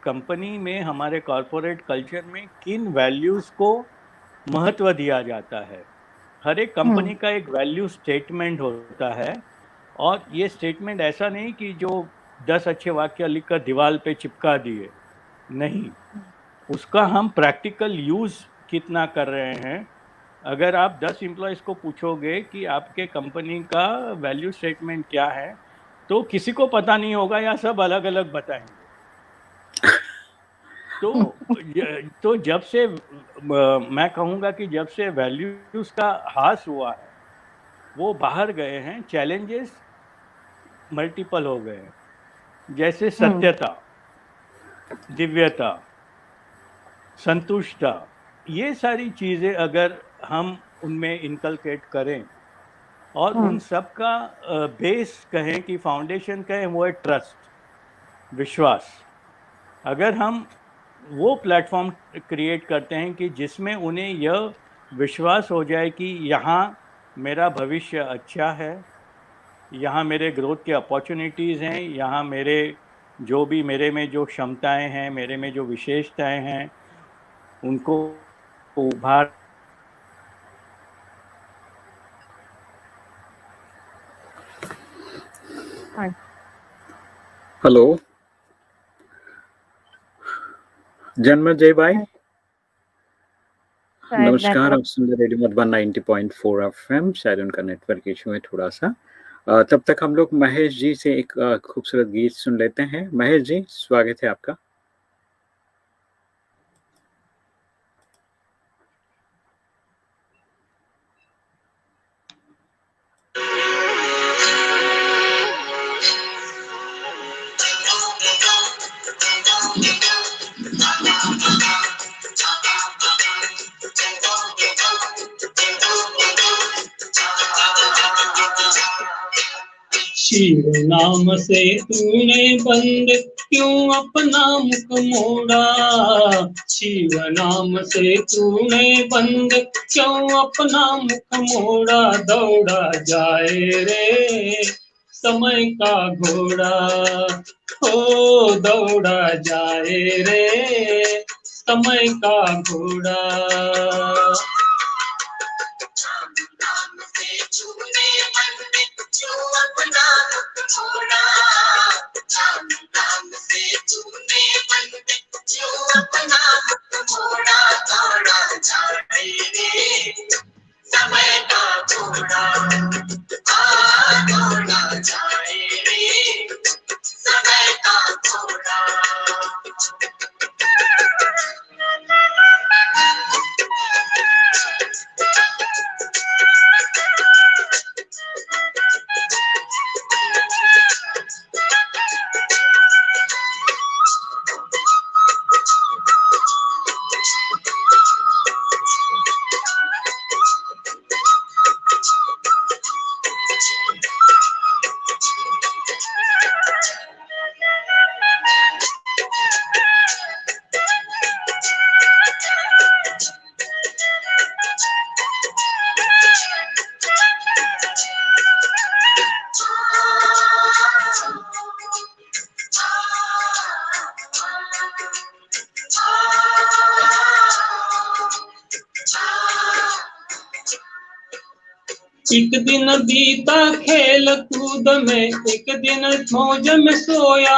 कंपनी में, हमारे कॉरपोरेट कल्चर में किन वैल्यूज़ को महत्व दिया जाता है। हर एक कंपनी हम्म। का एक वैल्यू स्टेटमेंट होता है, और ये स्टेटमेंट ऐसा नहीं कि जो 10 अच्छे वाक्य लिखकर दीवार पे चिपका दिए, नहीं, उसका हम प्रैक्टिकल यूज़ कितना कर रहे हैं। अगर आप 10 एम्प्लॉयज़ को पूछोगे कि आपके कंपनी का वैल्यू स्टेटमेंट क्या है, तो किसी को पता नहीं होगा या सब अलग अलग बताएंगे। तो जब से मैं कहूँगा कि जब से वैल्यूज़ का ह्रास हुआ है, वो बाहर गए हैं, चैलेंजेस मल्टीपल हो गए हैं। जैसे हम्म। सत्यता, दिव्यता, संतुष्टता, ये सारी चीज़ें अगर हम उनमें इनकलकेट करें, और उन हम्म। सब का बेस कहें कि फाउंडेशन कहें, वो है ट्रस्ट, विश्वास। अगर हम वो प्लेटफॉर्म क्रिएट करते हैं कि जिसमें उन्हें यह विश्वास हो जाए कि यहाँ मेरा भविष्य अच्छा है, यहाँ मेरे ग्रोथ के अपॉर्चुनिटीज़ हैं, यहाँ मेरे में जो क्षमताएं हैं, मेरे में जो विशेषताएं हैं, उनको उभार। हाँ। हेलो जन्मजय भाई, शायद नमस्कार। नेटवर्क। आप सुन रहे रेडियो मधुबन 90.4 एफएम। शायद उनका नेटवर्क इशू है थोड़ा सा। तब तक हम लोग महेश जी से एक खूबसूरत गीत सुन लेते हैं। महेश जी, स्वागत है आपका। शिव नाम से तूने बंद क्यों अपना मुख मोड़ा, शिव नाम से तूने बंद क्यों अपना मुख मोड़ा, दौड़ा जाए रे समय का घोड़ा, हो दौड़ा जाए रे समय का घोड़ा। समय का घोड़ा दौड़ा जाए रे, समय का घोड़ा। एक दिन बीता खेल कूद में, एक दिन मौज में सोया।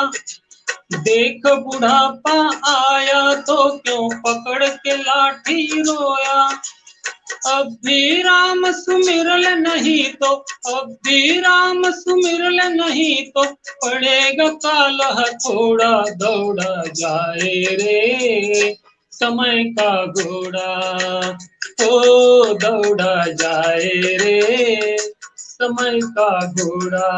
देख बुढ़ापा आया तो क्यों पकड़ के लाठी रोया। अब भी राम सुमिरल नहीं तो, अब भी राम सुमिरल नहीं तो, पड़ेगा काल हथौड़ा। दौड़ा जाए रे समय का घोड़ा, ओ दौड़ा जाए रे समय का घोड़ा।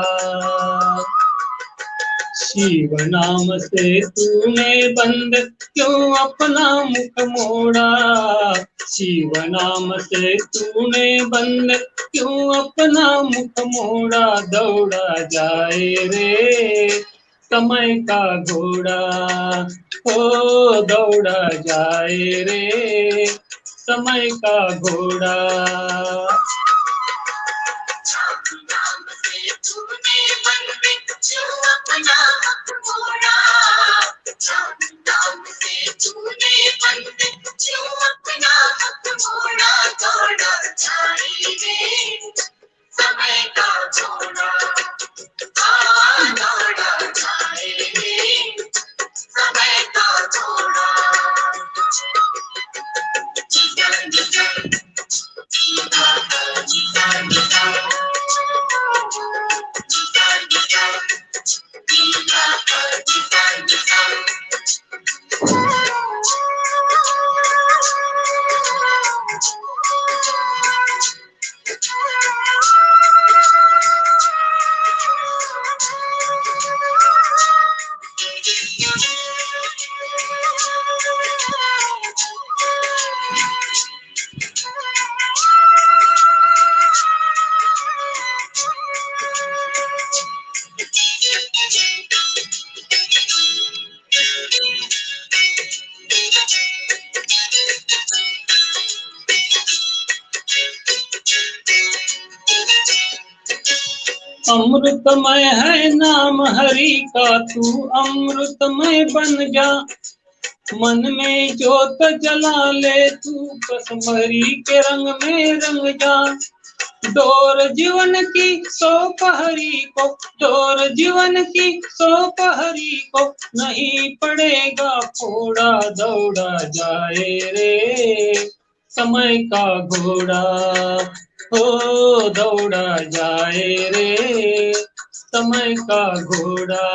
शिव नाम से तूने बंद क्यों अपना मुख मोड़ा। शिव नाम से तूने बंद क्यों अपना मुख मोड़ा। दौड़ा जाए रे समय का घोड़ा, ओ दौड़ा जाए रे समय का घोड़ा। नाम से तूने बंद क्यों अपना मुख मोड़ा। नाम से तूने बंद क्यों अपना मुख मोड़ा। दौड़ा जाए रे समय का घोड़ा, दौड़ा जाए रे समय का घोड़ा। अमृतमय है नाम हरि का, तू अमृतमय बन जा। मन में ज्योत जला ले तू, कसमरी के रंग में रंग जा। डोर जीवन की सौंप हरि को, डोर जीवन की सौंप हरि को, नहीं पड़ेगा फोड़ा। दौड़ा जाए रे समय का घोड़ा, हो दौड़ा जाए रे समय का घोड़ा।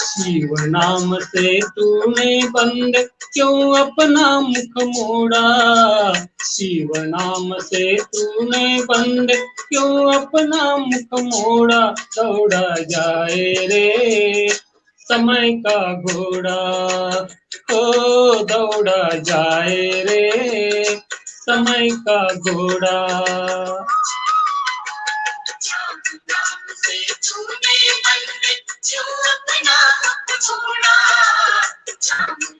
शिव नाम से तूने बंद क्यों अपना मुख मोड़ा। शिव नाम से तूने बंद क्यों अपना मुख मोड़ा। दौड़ा जाए रे समय का घोड़ा, ओ दौड़ा जाए रे समय का घोड़ा। नाम से तूने बंद क्यों अपना मुख मोड़ा।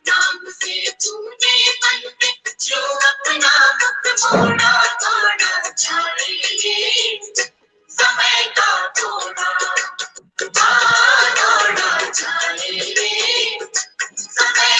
नाम से तूने बंद क्यों अपना मुख मोड़ा। दौड़ा जाए रे समय का घोड़ा, दौड़ा जाए रे समय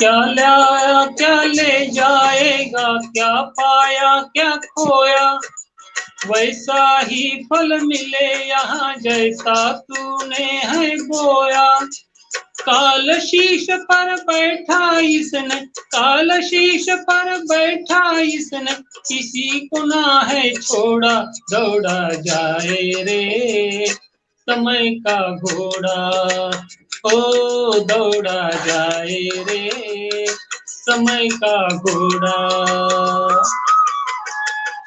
क्या लाया क्या ले जाएगा, क्या पाया क्या खोया, वैसा ही फल मिले यहाँ जैसा तूने है बोया। काल शीश पर बैठा इसने, काल शीश पर बैठा इसने, किसी को ना है छोड़ा, दौड़ा जाए रे समय का घोड़ा, ओ दौड़ा जाए रे समय का घोड़ा।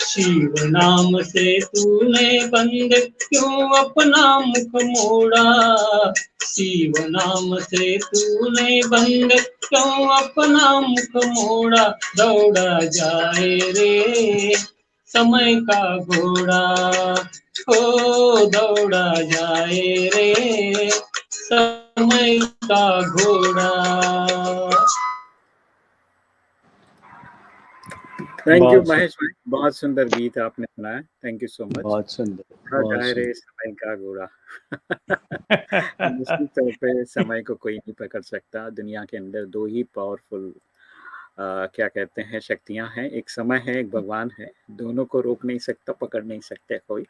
शिव नाम से तूने बंद क्यों अपना मुख मोड़ा, शिव नाम से तूने बंद क्यों अपना मुख मोड़ा, दौड़ा जाए रे समय का घोड़ा, हो दौड़ा जाए रे समय का घोड़ा। थैंक यू बहुत महेश भाई, बहुत सुंदर गीत आपने सुनाया, थैंक यू सो मच। बहुत सुंदर, हाँ, बहुत जाए रे सुंदर। समय का घोड़ा। निश्चित तौर पे समय को कोई नहीं पकड़ सकता। दुनिया के अंदर दो ही पावरफुल क्या कहते हैं शक्तियां हैं, एक समय है, एक भगवान है। दोनों को रोक नहीं सकता, पकड़ नहीं सकते कोई,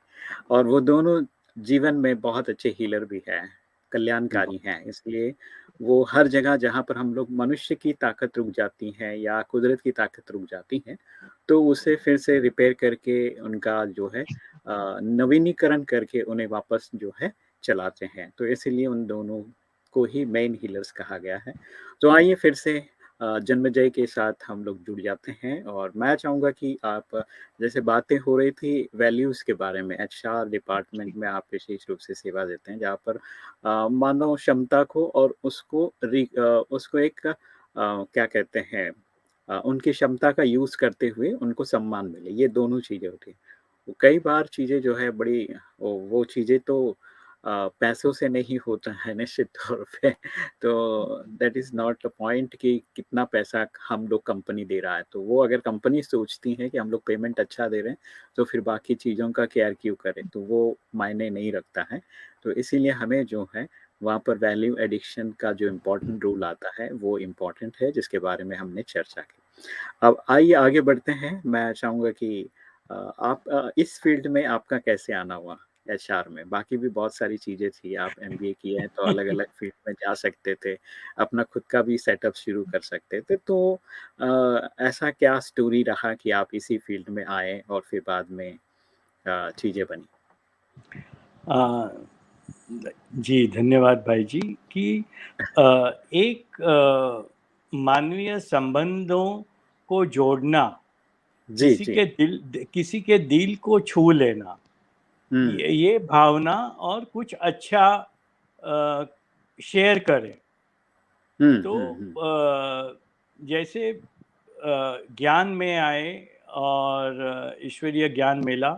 और वो दोनों जीवन में बहुत अच्छे हीलर भी हैं, कल्याणकारी हैं। इसलिए वो हर जगह जहाँ पर हम लोग मनुष्य की ताकत रुक जाती है या कुदरत की ताकत रुक जाती है, तो उसे फिर से रिपेयर करके उनका जो है नवीनीकरण करके उन्हें वापस जो है चलाते हैं। तो इसीलिए उन दोनों को ही मेन हीलर्स कहा गया है। तो आइए फिर से जन्मजय के साथ हम लोग जुड़ जाते हैं, और मैं चाहूँगा कि आप जैसे बातें हो रही थी वैल्यूज़ के बारे में, एचआर डिपार्टमेंट में आप विशेष रूप से सेवा देते हैं, जहाँ पर मानव क्षमता को और उसको एक क्या कहते हैं उनकी क्षमता का यूज़ करते हुए उनको सम्मान मिले, ये दोनों चीज़ें होती हैं। कई बार चीज़ें जो है बड़ी वो चीज़ें तो पैसों से नहीं होता है निश्चित तौर पे। तो that is not the point कि कितना पैसा हम लोग कंपनी दे रहा है। तो वो अगर कंपनी सोचती है कि हम लोग पेमेंट अच्छा दे रहे हैं, तो फिर बाकी चीज़ों का केयर क्यों करें? तो वो मायने नहीं रखता है। तो इसीलिए हमें जो है वहाँ पर वैल्यू एडिक्शन का जो इम्पोर्टेंट रूल आता है, वो इम्पोर्टेंट है, जिसके बारे में हमने चर्चा की। अब आइए आगे बढ़ते हैं। मैं चाहूँगा कि आप इस फ़ील्ड में आपका कैसे आना हुआ एचआर में? बाकी भी बहुत सारी चीज़ें थी, आप एमबीए किए हैं तो अलग-अलग फ़ील्ड में जा सकते थे, अपना खुद का भी सेटअप शुरू कर सकते थे। तो ऐसा क्या स्टोरी रहा कि आप इसी फ़ील्ड में आए और फिर बाद में चीज़ें बनी? आ, जी धन्यवाद भाई जी कि एक मानवीय संबंधों को जोड़ना, जी, जी। किसी के दिल को छू लेना, हुँ, ये भावना और कुछ अच्छा शेयर करें। हुँ, तो हुँ, हुँ। जैसे ज्ञान में आए और ईश्वरीय ज्ञान मिला,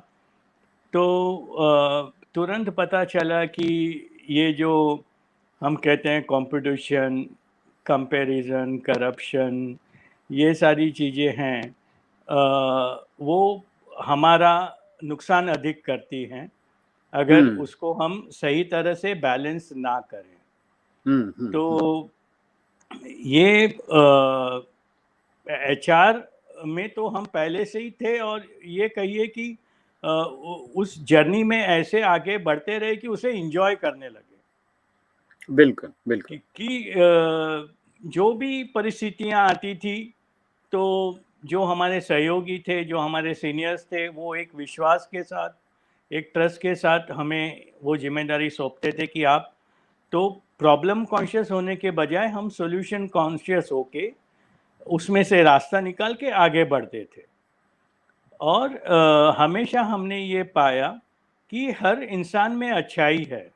तो तुरंत पता चला कि ये जो हम कहते हैं कंपटीशन, कंपैरिजन, करप्शन, ये सारी चीज़ें हैं, वो हमारा नुकसान अधिक करती हैं अगर हुँ, उसको हम सही तरह से बैलेंस ना करें। हुँ, हुँ, तो हुँ। ये एचआर में तो हम पहले से ही थे, और ये कहिए कि उस जर्नी में ऐसे आगे बढ़ते रहे कि उसे एंजॉय करने लगे बिल्कुल, बिल्कुल। कि जो भी परिस्थितियां आती थी, तो जो हमारे सहयोगी थे, जो हमारे सीनियर्स थे, वो एक विश्वास के साथ, एक ट्रस्ट के साथ हमें वो जिम्मेदारी सौंपते थे कि आप तो प्रॉब्लम कॉन्शियस होने के बजाय हम सॉल्यूशन कॉन्शियस होके उसमें से रास्ता निकाल के आगे बढ़ते थे। और हमेशा हमने ये पाया कि हर इंसान में अच्छाई है,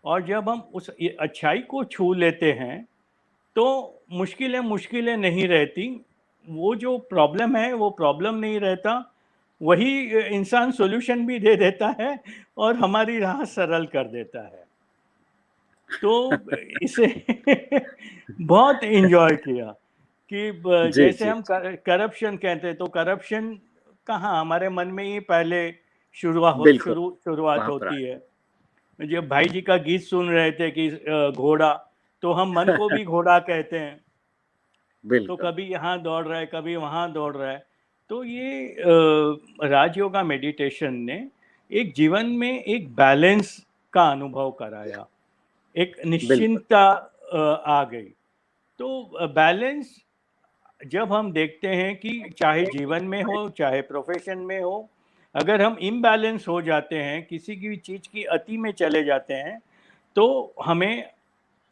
और जब हम उस अच्छाई को छू लेते हैं तो मुश्किलें नहीं रहती। वो जो प्रॉब्लम है वो प्रॉब्लम नहीं रहता, वही इंसान सॉल्यूशन भी दे देता है और हमारी राह सरल कर देता है। तो इसे बहुत एंजॉय किया कि जी, जैसे जी, हम जी। करप्शन कहते हैं, तो करप्शन कहाँ, हमारे मन में ही पहले बिल्कुल, शुरुआत वहाँ पर होती आए। है। जब भाई जी का गीत सुन रहे थे कि घोड़ा, तो हम मन को भी घोड़ा कहते हैं। तो बिल्कुल, कभी यहाँ दौड़ रहा है, कभी वहाँ दौड़ रहा है। तो ये राजयोगा मेडिटेशन ने एक जीवन में एक बैलेंस का अनुभव कराया, एक बिल्कुल। निश्चिंतता आ गई। तो बैलेंस जब हम देखते हैं कि चाहे जीवन में हो, चाहे प्रोफेशन में हो, अगर हम इम्बैलेंस हो जाते हैं, किसी की भी चीज़ की अति में चले जाते हैं, तो हमें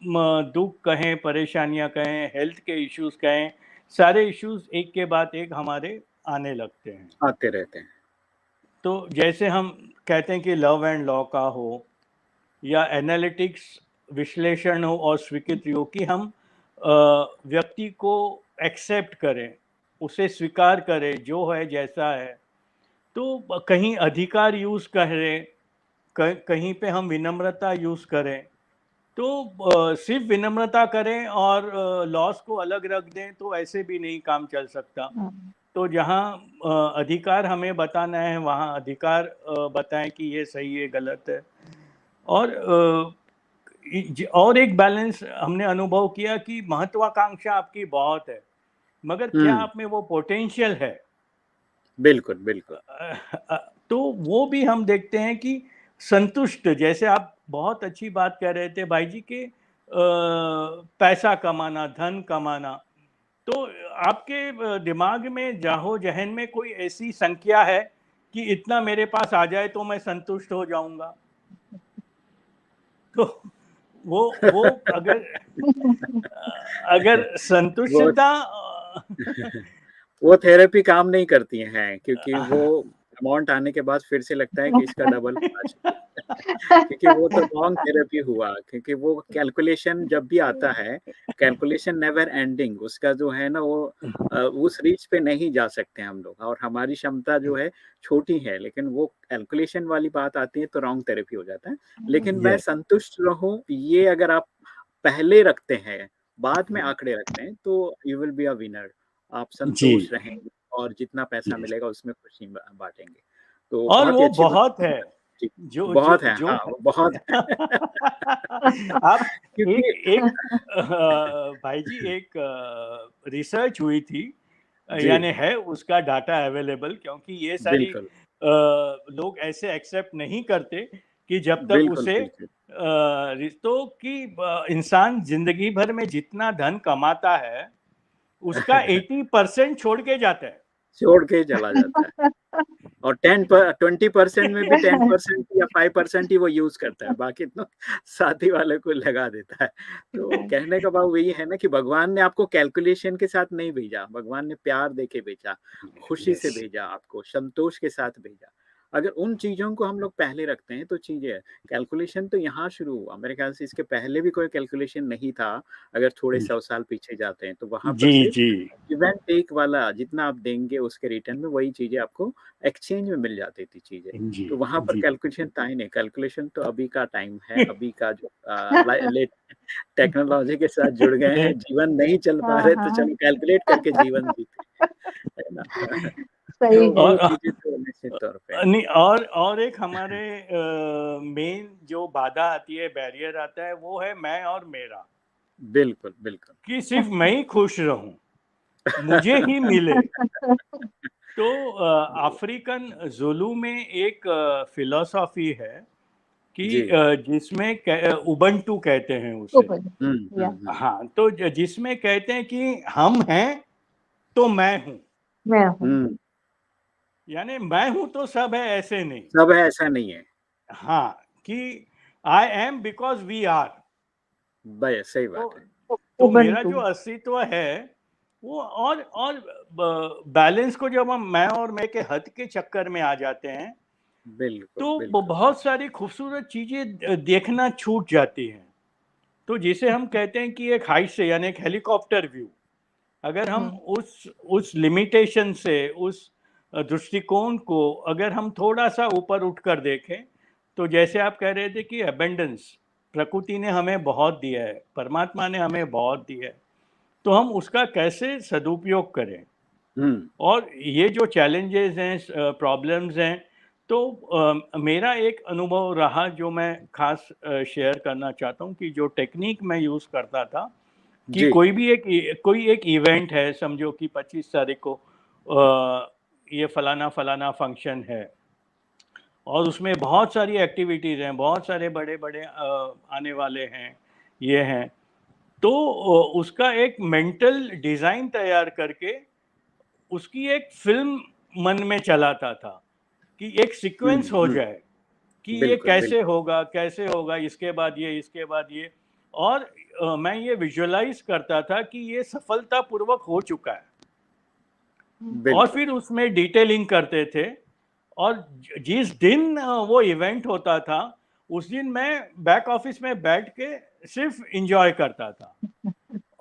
दुख कहें, परेशानियां कहें, हेल्थ के इश्यूज कहें, सारे इश्यूज एक के बाद एक हमारे आने लगते हैं। आते रहते हैं। तो जैसे हम कहते हैं कि लव एंड लॉ का हो, या एनालिटिक्स विश्लेषण हो और स्वीकृति हो, कि हम व्यक्ति को एक्सेप्ट करें, उसे स्वीकार करें जो है जैसा है। तो कहीं अधिकार यूज करें, कहीं पे हम विनम्रता यूज करें। तो सिर्फ विनम्रता करें और लॉस को अलग रख दें तो ऐसे भी नहीं काम चल सकता। तो जहाँ अधिकार हमें बताना है वहाँ अधिकार बताएं कि ये सही है, गलत है। और एक बैलेंस हमने अनुभव किया कि महत्वाकांक्षा आपकी बहुत है, मगर क्या हुँ, आप में वो पोटेंशियल है? बिल्कुल, बिल्कुल। तो वो भी हम देखते हैं कि संतुष्ट, जैसे आप बहुत अच्छी बात कह रहे थे भाई जी के पैसा कमाना, धन कमाना, तो आपके दिमाग में, जाहो जहन में कोई ऐसी संख्या है कि इतना मेरे पास आ जाए तो मैं संतुष्ट हो जाऊंगा? तो वो अगर अगर वो संतुष्टता वो थेरेपी काम नहीं करती हैं क्योंकि वो अमाउंट आने के बाद फिर से लगता है कि इसका डबल होना चाहिए। क्योंकि वो तो रॉन्ग थेरेपी हुआ क्योंकि वो कैलकुलेशन जब भी आता है, कैलकुलेशन नेवर एंडिंग उसका जो है ना वो उस रीच पे नहीं जा सकते हम लोग और हमारी क्षमता जो है छोटी है, लेकिन वो कैलकुलेशन वाली बात आती है तो रॉन्ग थेरेपी हो जाता है। लेकिन मैं यस संतुष्ट रहूँ ये अगर आप पहले रखते हैं, बाद में आंकड़े रखते हैं तो you will be a winner. आप जी, संतुष्ट रहेंगे और जितना पैसा यस। मिलेगा उसमें खुशी बाँटेंगे। तो और बहुत ही वो अच्छी बात बहुत है, जी, जो जो बहुत है, जो हाँ, वो बहुत है। आप क्योंकि एक एक भाई जी एक रिसर्च हुई थी, जी, यानी है उसका डाटा अवेलेबल, क्योंकि ये सारी बिल्कुल, लोग ऐसे एक्सेप्ट नहीं करते कि जब तक बिल्कुल, उसे बिल्कुल। रिश्तों की इंसान जिंदगी भर में जितना धन कमाता है उसका 80% छोड़ के जाता है। छोड़ के ही चला जाता है और 20% में भी 10% या 5% ही वो यूज़ करता है, बाकी तो साथी वाले को लगा देता है। तो कहने का भाव यही है ना कि भगवान ने आपको कैलकुलेशन के साथ नहीं भेजा, भगवान ने प्यार देके भेजा, खुशी यस से भेजा आपको, संतोष के साथ भेजा। अगर उन चीज़ों को हम लोग पहले रखते हैं तो चीज़ें हैं। कैलकुलेशन तो यहाँ शुरू हुआ, मेरे ख्याल से इसके पहले भी कोई कैलकुलेशन नहीं था, अगर थोड़े 100 साल पीछे जाते हैं, तो वहाँ पर जी सिर्फ जी गिव एंड टेक वाला जितना आप देंगे उसके रिटर्न में वही चीज़ें आपको एक्सचेंज में मिल जाती थी चीज़ें। जी तो वहाँ पर जी कैलकुलेशन था ही नहीं, कैलकुलेशन तो अभी का टाइम है, अभी का जो लाइ लेट टेक्नोलॉजी के साथ जुड़ गए हैं, जीवन नहीं चल पा रहे तो चलो कैलकुलेट करके जीवन जीते, है ना? तो सही है। वो और चीज़ें तो निश्चित तौर पे हैं। नहीं, और एक हमारे मेन जो बाधा आती है, बैरियर आता है, वो है मैं और मेरा, बिल्कुल, बिल्कुल। कि सिर्फ मैं ही खुश रहूं, मुझे ही मिले। तो अफ्रीकन जुलू में एक फिलॉसफी है कि जी। जिसमें उबंटू कहते हैं उसे। ओपन हुँ, या हुँ, हुँ। हाँ, तो जिसमें कहते हैं कि हम हैं तो मैं हूं, मैं हूँ। हुँ, यानी मैं हूं तो सब है ऐसे नहीं। सब है ऐसा नहीं है। हाँ, कि I am because we are. सही तो बात है। तो मेरा उबंटू। जो अस्तित्व है वो, और बैलेंस को जब हम मैं और मैं के हद के चक्कर में आ जाते हैं बिल्कुल, तो बिल्कुल। बहुत सारी खूबसूरत चीजें देखना छूट जाती हैं। तो जिसे हम कहते हैं कि एक हाइट से, यानी एक हेलीकॉप्टर व्यू, अगर हम हम्म, उस लिमिटेशन से, उस दृष्टिकोण को अगर हम थोड़ा सा ऊपर उठकर देखें, तो जैसे आप कह रहे थे कि अबेंडेंस, प्रकृति ने हमें बहुत दिया है, परमात्मा ने हमें बहुत दिया है, तो हम उसका कैसे सदुपयोग करें। हुँ, और ये जो चैलेंजेस हैं, प्रॉब्लम्स हैं, तो मेरा एक अनुभव रहा जो मैं खास शेयर करना चाहता हूँ, कि जो टेक्निक मैं यूज़ करता था कि जी। कोई एक इवेंट है, समझो कि 25 तारीख को ये फलाना फंक्शन है और उसमें बहुत सारी एक्टिविटीज़ हैं, बहुत सारे बड़े-बड़े आने वाले हैं, ये हैं। तो उसका एक मेंटल डिज़ाइन तैयार करके उसकी एक फ़िल्म मन में चलाता था कि एक सीक्वेंस हो हुँ। जाए कि ये बिल्कुल, बिल्कुल। कैसे होगा, इसके बाद ये। और मैं ये विजुअलाइज़ करता था कि ये सफलतापूर्वक हो चुका है। और बिल्कुल। फिर उसमें डिटेलिंग करते थे और जिस दिन वो इवेंट होता था, उस दिन मैं बैक ऑफिस में बैठ के सिर्फ एंजॉय करता था।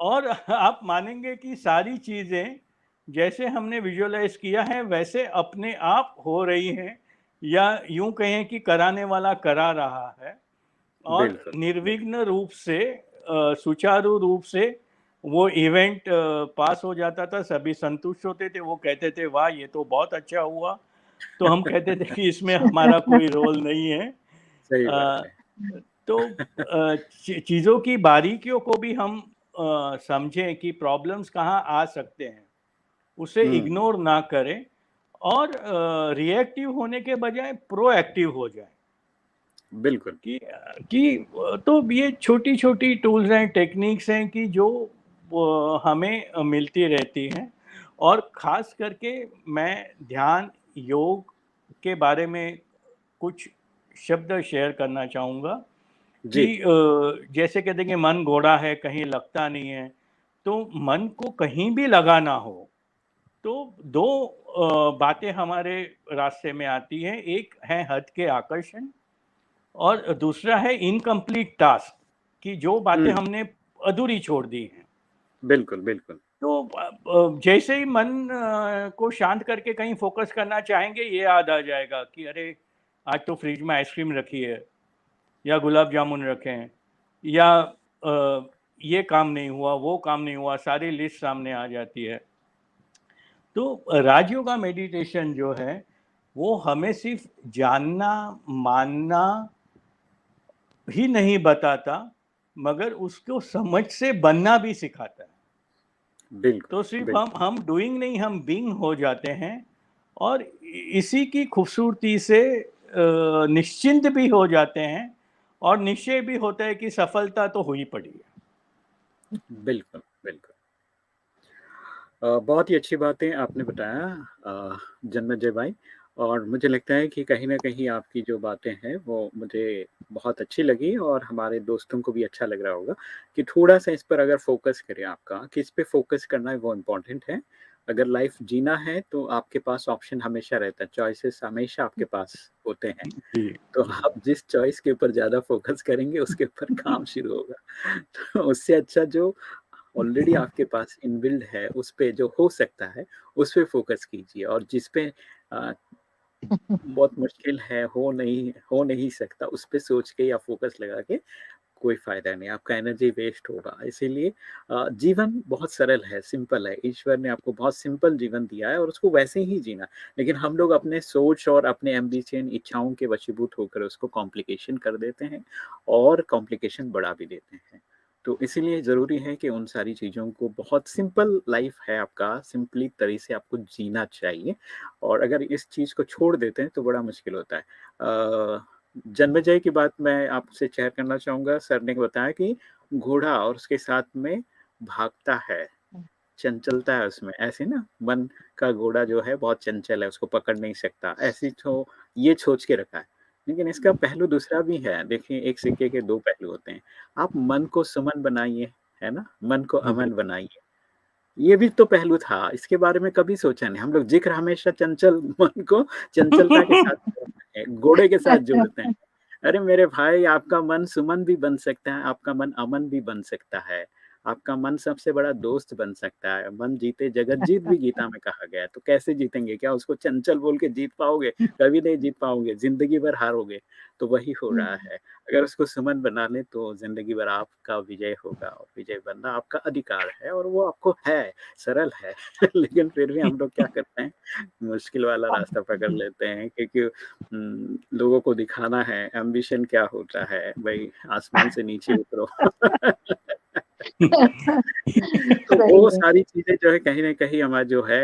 और आप मानेंगे कि सारी चीज़ें जैसे हमने विजुअलाइज किया है वैसे अपने आप हो रही हैं, या यूं कहें कि कराने वाला करा रहा है। और बिल्कुल, बिल्कुल। निर्विघ्न रूप से सुचारू रूप से वो इवेंट पास हो जाता था, सभी संतुष्ट होते थे, वो कहते थे वाह ये तो बहुत अच्छा हुआ। तो हम कहते थे कि इसमें हमारा कोई रोल नहीं है। सही बात अ, है। तो चीज़ों की बारीकियों को भी हम समझें कि प्रॉब्लम्स कहाँ आ सकते हैं, उसे हुँ, इग्नोर ना करें और रिएक्टिव होने के बजाय प्रोएक्टिव हो जाए। बिल्कुल। तो ये छोटी-छोटी टूल्स हैं, टेक्निक्स हैं कि जो हमें मिलती रहती हैं। और ख़ास करके मैं ध्यान, योग के बारे में कुछ शब्द शेयर करना चाहूँगा कि जी। जैसे कहते हैं कि मन घोड़ा है, कहीं लगता नहीं है, तो मन को कहीं भी लगाना हो, तो 2 बातें हमारे रास्ते में आती हैं। एक है हद के आकर्षण और दूसरा है इनकम्प्लीट टास्क, कि जो बातें हुँ, हमने अधूरी छोड़ दी हैं। बिल्कुल, बिल्कुल। तो जैसे ही मन को शांत करके कहीं फोकस करना चाहेंगे, ये याद आ जाएगा कि अरे आज तो फ्रिज में आइसक्रीम रखी है, या गुलाब जामुन रखे हैं, या ये काम नहीं हुआ, वो काम नहीं हुआ, सारी लिस्ट सामने आ जाती है। तो राजयोगा मेडिटेशन जो है वो हमें सिर्फ जानना, मानना ही नहीं बताता, मगर उसको समझ से बनना भी सिखाता है। बिल्कुल, तो सिर्फ बिल्कुल। हम डूइंग नहीं, हम बीइंग हो जाते हैं। और इसी की खूबसूरती से निश्चिंत भी हो जाते हैं और निश्चय भी होता है कि सफलता तो हुई पड़ी है। बिल्कुल, बिल्कुल। बहुत ही अच्छी बातें आपने बताया जन्मेजय भाई और मुझे लगता है कि कहीं न कहीं आपकी जो बातें हैं वो मुझे बहुत अच्छी लगी और हमारे दोस्तों को भी अच्छा लग रहा होगा कि थोड़ा-सा इस पर अगर फ़ोकस करें आपका, किस पे फ़ोकस करना है वो इम्पोर्टेंट है। अगर लाइफ़ जीना है तो आपके पास ऑप्शन हमेशा रहता है, चॉइसेस हमेशा आपके पास होते हैं। जी, तो जी। आप जिस चॉइस के ऊपर ज़्यादा फ़ोकस करेंगे उसके ऊपर काम शुरू होगा। तो उससे अच्छा जो ऑलरेडी आपके पास इनबिल्ड है, उस पे जो हो सकता है, उस पे फ़ोकस कीजिए और जिस पे अ, बहुत मुश्किल है, हो नहीं सकता, उस पे सोच के या फ़ोकस लगा के कोई फ़ायदा नहीं, आपका एनर्जी वेस्ट होगा। इसीलिए जीवन बहुत सरल है, सिंपल है। ईश्वर ने आपको बहुत सिंपल जीवन दिया है और उसको वैसे ही जीना। लेकिन हम लोग अपने सोच और अपने एम्बिशन, इच्छाओं के वशीभूत होकर उसको कॉम्प्लिकेशन कर देते हैं और कॉम्प्लिकेशन बढ़ा भी देते हैं। तो इसीलिए ज़रूरी है कि उन सारी चीज़ों को बहुत सिंपल लाइफ़ है आपका, सिंपली तरह से आपको जीना चाहिए और अगर इस चीज़ को छोड़ देते हैं, तो बड़ा मुश्किल होता है। जन्मेजय की बात मैं आपसे शेयर करना चाहूँगा। सर ने बताया कि घोड़ा और उसके साथ में भागता है, चंचलता है उसमें। ऐसे ना मन का घोड़ा जो है बहुत चंचल है, उसको पकड़ नहीं सकता। ऐसी तो ये सोच के रखा है। लेकिन इसका पहलू दूसरा भी है। देखिए एक सिक्के के 2 पहलू होते हैं। आप मन को सुमन बनाइए, है ना? मन को बिल अमन बनाइए। ये भी तो पहलू था, इसके बारे में कभी सोचा नहीं। हम लोग ज़िक्र हमेशा चंचल मन को चंचलता के साथ जोड़ते हैं, घोड़े के साथ जोड़ते हैं। अरे मेरे भाई आपका मन सुमन भी बन सकता है, आपका मन अमन भी बन सकता है, आपका मन सबसे बड़ा दोस्त बन सकता है। मन जीते जगत जीत भी गीता में कहा गया है, तो कैसे जीतेंगे? क्या उसको चंचल बोल के जीत पाओगे? कभी नहीं जीत पाओगे, ज़िंदगी भर हारोगे। तो वही हो रहा है। अगर उसको सुमन बना लें तो ज़िंदगी भर आपका विजय होगा और विजय बनना आपका अधिकार है और वो आपको है, सरल है। लेकिन फिर भी हम लोग क्या करते हैं, मुश्किल वाला रास्ता पकड़ लेते हैं क्योंकि लोगों को दिखाना है, एम्बिशन क्या होता है, भई आसमान से नीचे उतरो। तो सही वो है। सारी चीज़ें जो है कहीं न कहीं हमारा जो है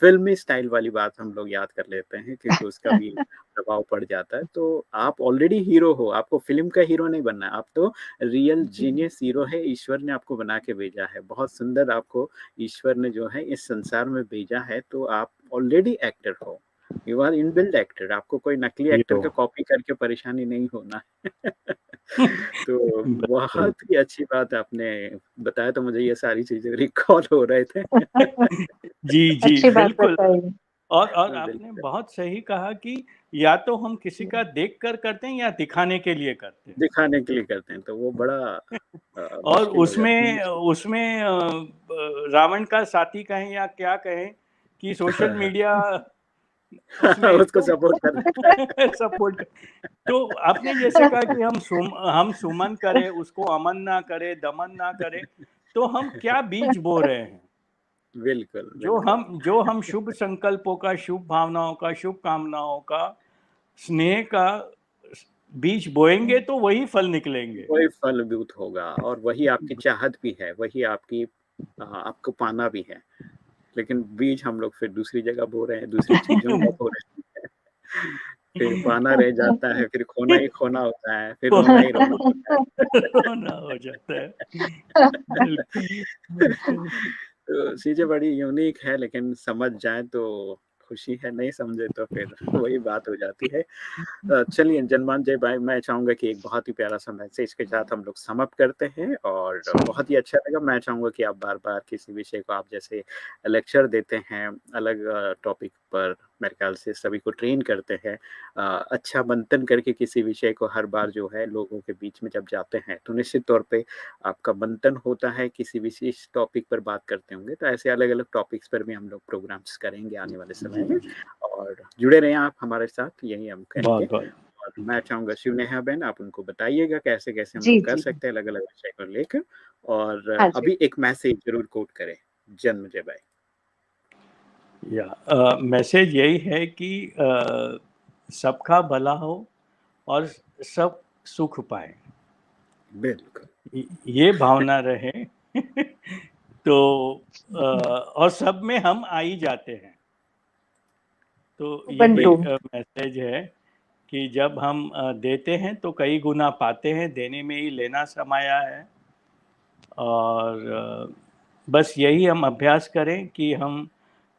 फ़िल्मी स्टाइल वाली बात हम लोग याद कर लेते हैं क्योंकि उसका भी प्रभाव पड़ जाता है। तो आप ऑलरेडी हीरो हो, आपको फ़िल्म का हीरो नहीं बनना है, आप तो रियल जी, जीनियस हीरो है, ईश्वर ने आपको बना के भेजा है। बहुत सुंदर आपको ईश्वर ने जो है इस संसार में भेजा है, तो आप ऑलरेडी एक्टर हो। यू आर इनबिल्ट एक्टर, आपको कोई नकली एक्टर हीरो। का कॉपी करके परेशानी नहीं होना है। तो बिल्कुल। बहुत ही अच्छी बात आपने बताया, तो मुझे ये सारी चीज़ें रिकॉल हो रहे थे। जी, जी, अच्छी बात बिल्कुल। बताई। और आपने बिल्कुल, बहुत सही कहा कि या तो हम किसी का देखकर करते हैं या दिखाने के लिए करते हैं। दिखाने के लिए करते हैं, तो वो बड़ा और मुश्किल हो जाता है उसमें मुझे। उसमें रावण का साथी कहें या क्या कहें कि सोशल मीडिया उसमें उसको तो सपोर्ट करता है। सपोर्ट। तो आपने जैसे कहा कि हम सुमन करें, उसको अमन ना करें, दमन ना करें, तो हम क्या बीज बो रहे हैं? बिल्कुल, बिल्कुल। जो हम शुभ संकल्पों का, शुभ भावनाओं का, शुभ कामनाओं का, स्नेह का बीज बोएंगे तो वही फल निकलेंगे। वही फलद्रुत होगा और वही आपकी चाहत भी है, वही आपकी आपको पाना भी है। लेकिन बीज हम लोग फिर दूसरी जगह बो रहे हैं, दूसरी चीज़ों का बो रहे हैं। फिर पाना रह जाता है, फिर खोना ही खोना होता है, फिर रोना ही रोना होता है। रोना हो जाता है। बिल्कुल, बिल्कुल। तो चीज़ें बड़ी यूनिक है लेकिन समझ जाएँ तो खुशी है, नहीं समझे तो फिर वही बात हो जाती है। चलिए जनमांजय भाई, मैं चाहूँगा कि एक बहुत ही प्यारा-सा मैसेज के साथ हम लोग सम अप करते हैं और बहुत ही अच्छा लगा। मैं चाहूँगा कि आप बार-बार किसी विषय को आप जैसे लेक्चर देते हैं, अलग टॉपिक पर मेरे ख़्याल से सभी को ट्रेन करते हैं। अच्छा मंथन करके किसी विषय को हर बार जो है लोगों के बीच में जब जाते हैं, तो निश्चित तौर पे आपका मंथन होता है, किसी विशेष टॉपिक पर बात करते होंगे, तो ऐसे अलग-अलग टॉपिक्स पर भी हम लोग प्रोग्राम्स करेंगे आने वाले समय जी, में। जी। और जुड़े रहें आप हमारे साथ, यही हम कहेंगे। बहुत-बहुत। और मैं चाहूँगा शिवनेहा बहन आप उनको बताइएगा कैसे-कैसे हम जी, लोग कर जी। सकते हैं अलग-अलग विषय को लेकर और हाँ जी। अभी एक मैसेज ज़रूर कोट करें, जन्मजय भाई। मैसेज यही है कि सबका भला हो और सब सुख पाएँ। बिल्कुल, ये भावना रहे तो और सब में हम आ ही जाते हैं। तो यही उबंटू। बिल्कुल, मैसेज है कि जब हम देते हैं तो कई गुना पाते हैं, देने में ही लेना समाया है। और बस यही हम अभ्यास करें कि हम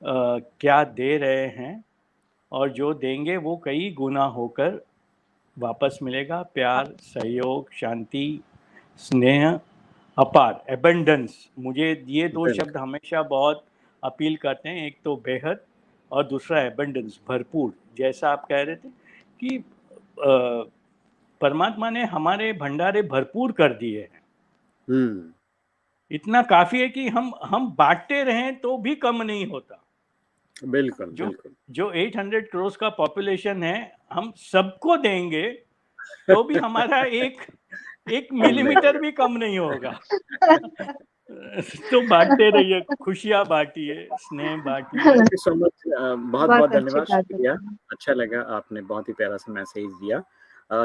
क्या दे रहे हैं और जो देंगे वो कई गुना होकर वापस मिलेगा। प्यार, सहयोग, शांति, स्नेह, अपार, एबंडेंस। मुझे ये दो शब्द बिल्कुल, हमेशा बहुत अपील करते हैं। एक तो बेहद और दूसरा एबंडेंस, भरपूर। जैसा आप कह रहे थे कि परमात्मा ने हमारे भंडारे भरपूर कर दिए हैं। हुँ, इतना काफ़ी है कि हम बाँटते रहें तो भी कम नहीं होता। बिल्कुल, जो बिल्कुल। जो 800 करोड़ का पॉपुलेशन है, हम सबको देंगे तो भी हमारा एक एक कम नहीं मिलीमीटर होगा। भी कम नहीं होगा। तो बाँटते रहिए, खुशियाँ बाँटिए, स्नेह बाँटिए। थैंक यू सो मच बहुत-बहुत बहुत अच्छी धन्यवाद, बात शुक्रिया। बताई। अच्छा लगा, आपने बहुत ही प्यारा-सा मैसेज दिया।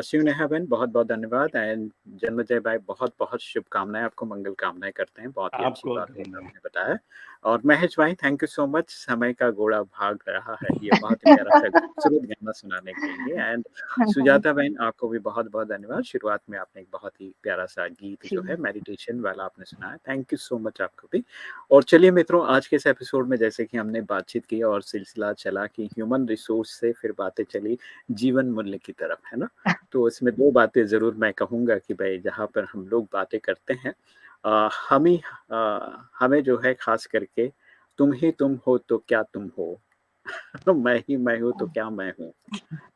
शिवनेहा बहन बहुत-बहुत धन्यवाद एंड जन्मजय भाई बहुत-बहुत शुभकामनाएँ आपको, मंगल कामनाएँ करते हैं। बहुत ही अच्छी आपको बातें धन्यवाद। आपने बताया और महेश भाई थैंक यू सो मच, समय का घोड़ा भाग रहा है। ये बहुत ही प्यारा-सा खूबसूरत गाना सुनाने के लिए एंड सुजाता बहन आपको भी बहुत-बहुत धन्यवाद। शुरुआत में आपने एक बहुत ही प्यारा-सा गीत जी, जो है मेडिटेशन वाला आपने सुनाया। थैंक यू सो मच आपको भी। और चलिए मित्रों, आज के इस एपिसोड में जैसे कि हमने बातचीत की और सिलसिला चला कि ह्यूमन रिसोर्स से फिर बातें चली जीवन मूल्य की तरफ, है ना? तो इसमें 2 बातें ज़रूर मैं कहूँगा कि भई जहाँ पर हम लोग बातें करते हैं हमें जो है ख़ास करके तुम ही तुम हो तो क्या तुम हो? मैं ही मैं हूँ तो क्या मैं हूँ?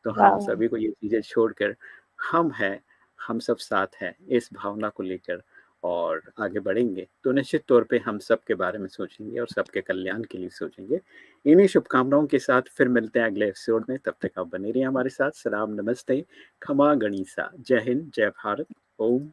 तो हम वाह! सभी को ये चीज़ें छोड़कर हम हैं, हम सब साथ हैं, इस भावना को लेकर और आगे बढ़ेंगे, तो निश्चित तौर पे हम सबके बारे में सोचेंगे और सबके कल्याण के लिए सोचेंगे। इन्हीं शुभकामनाओं के साथ फिर मिलते हैं अगले एपिसोड में, तब तक आप बने रहिए हमारे साथ। सलाम, नमस्ते, खमा गणिसा, जय हिंद, जय भारत, ओम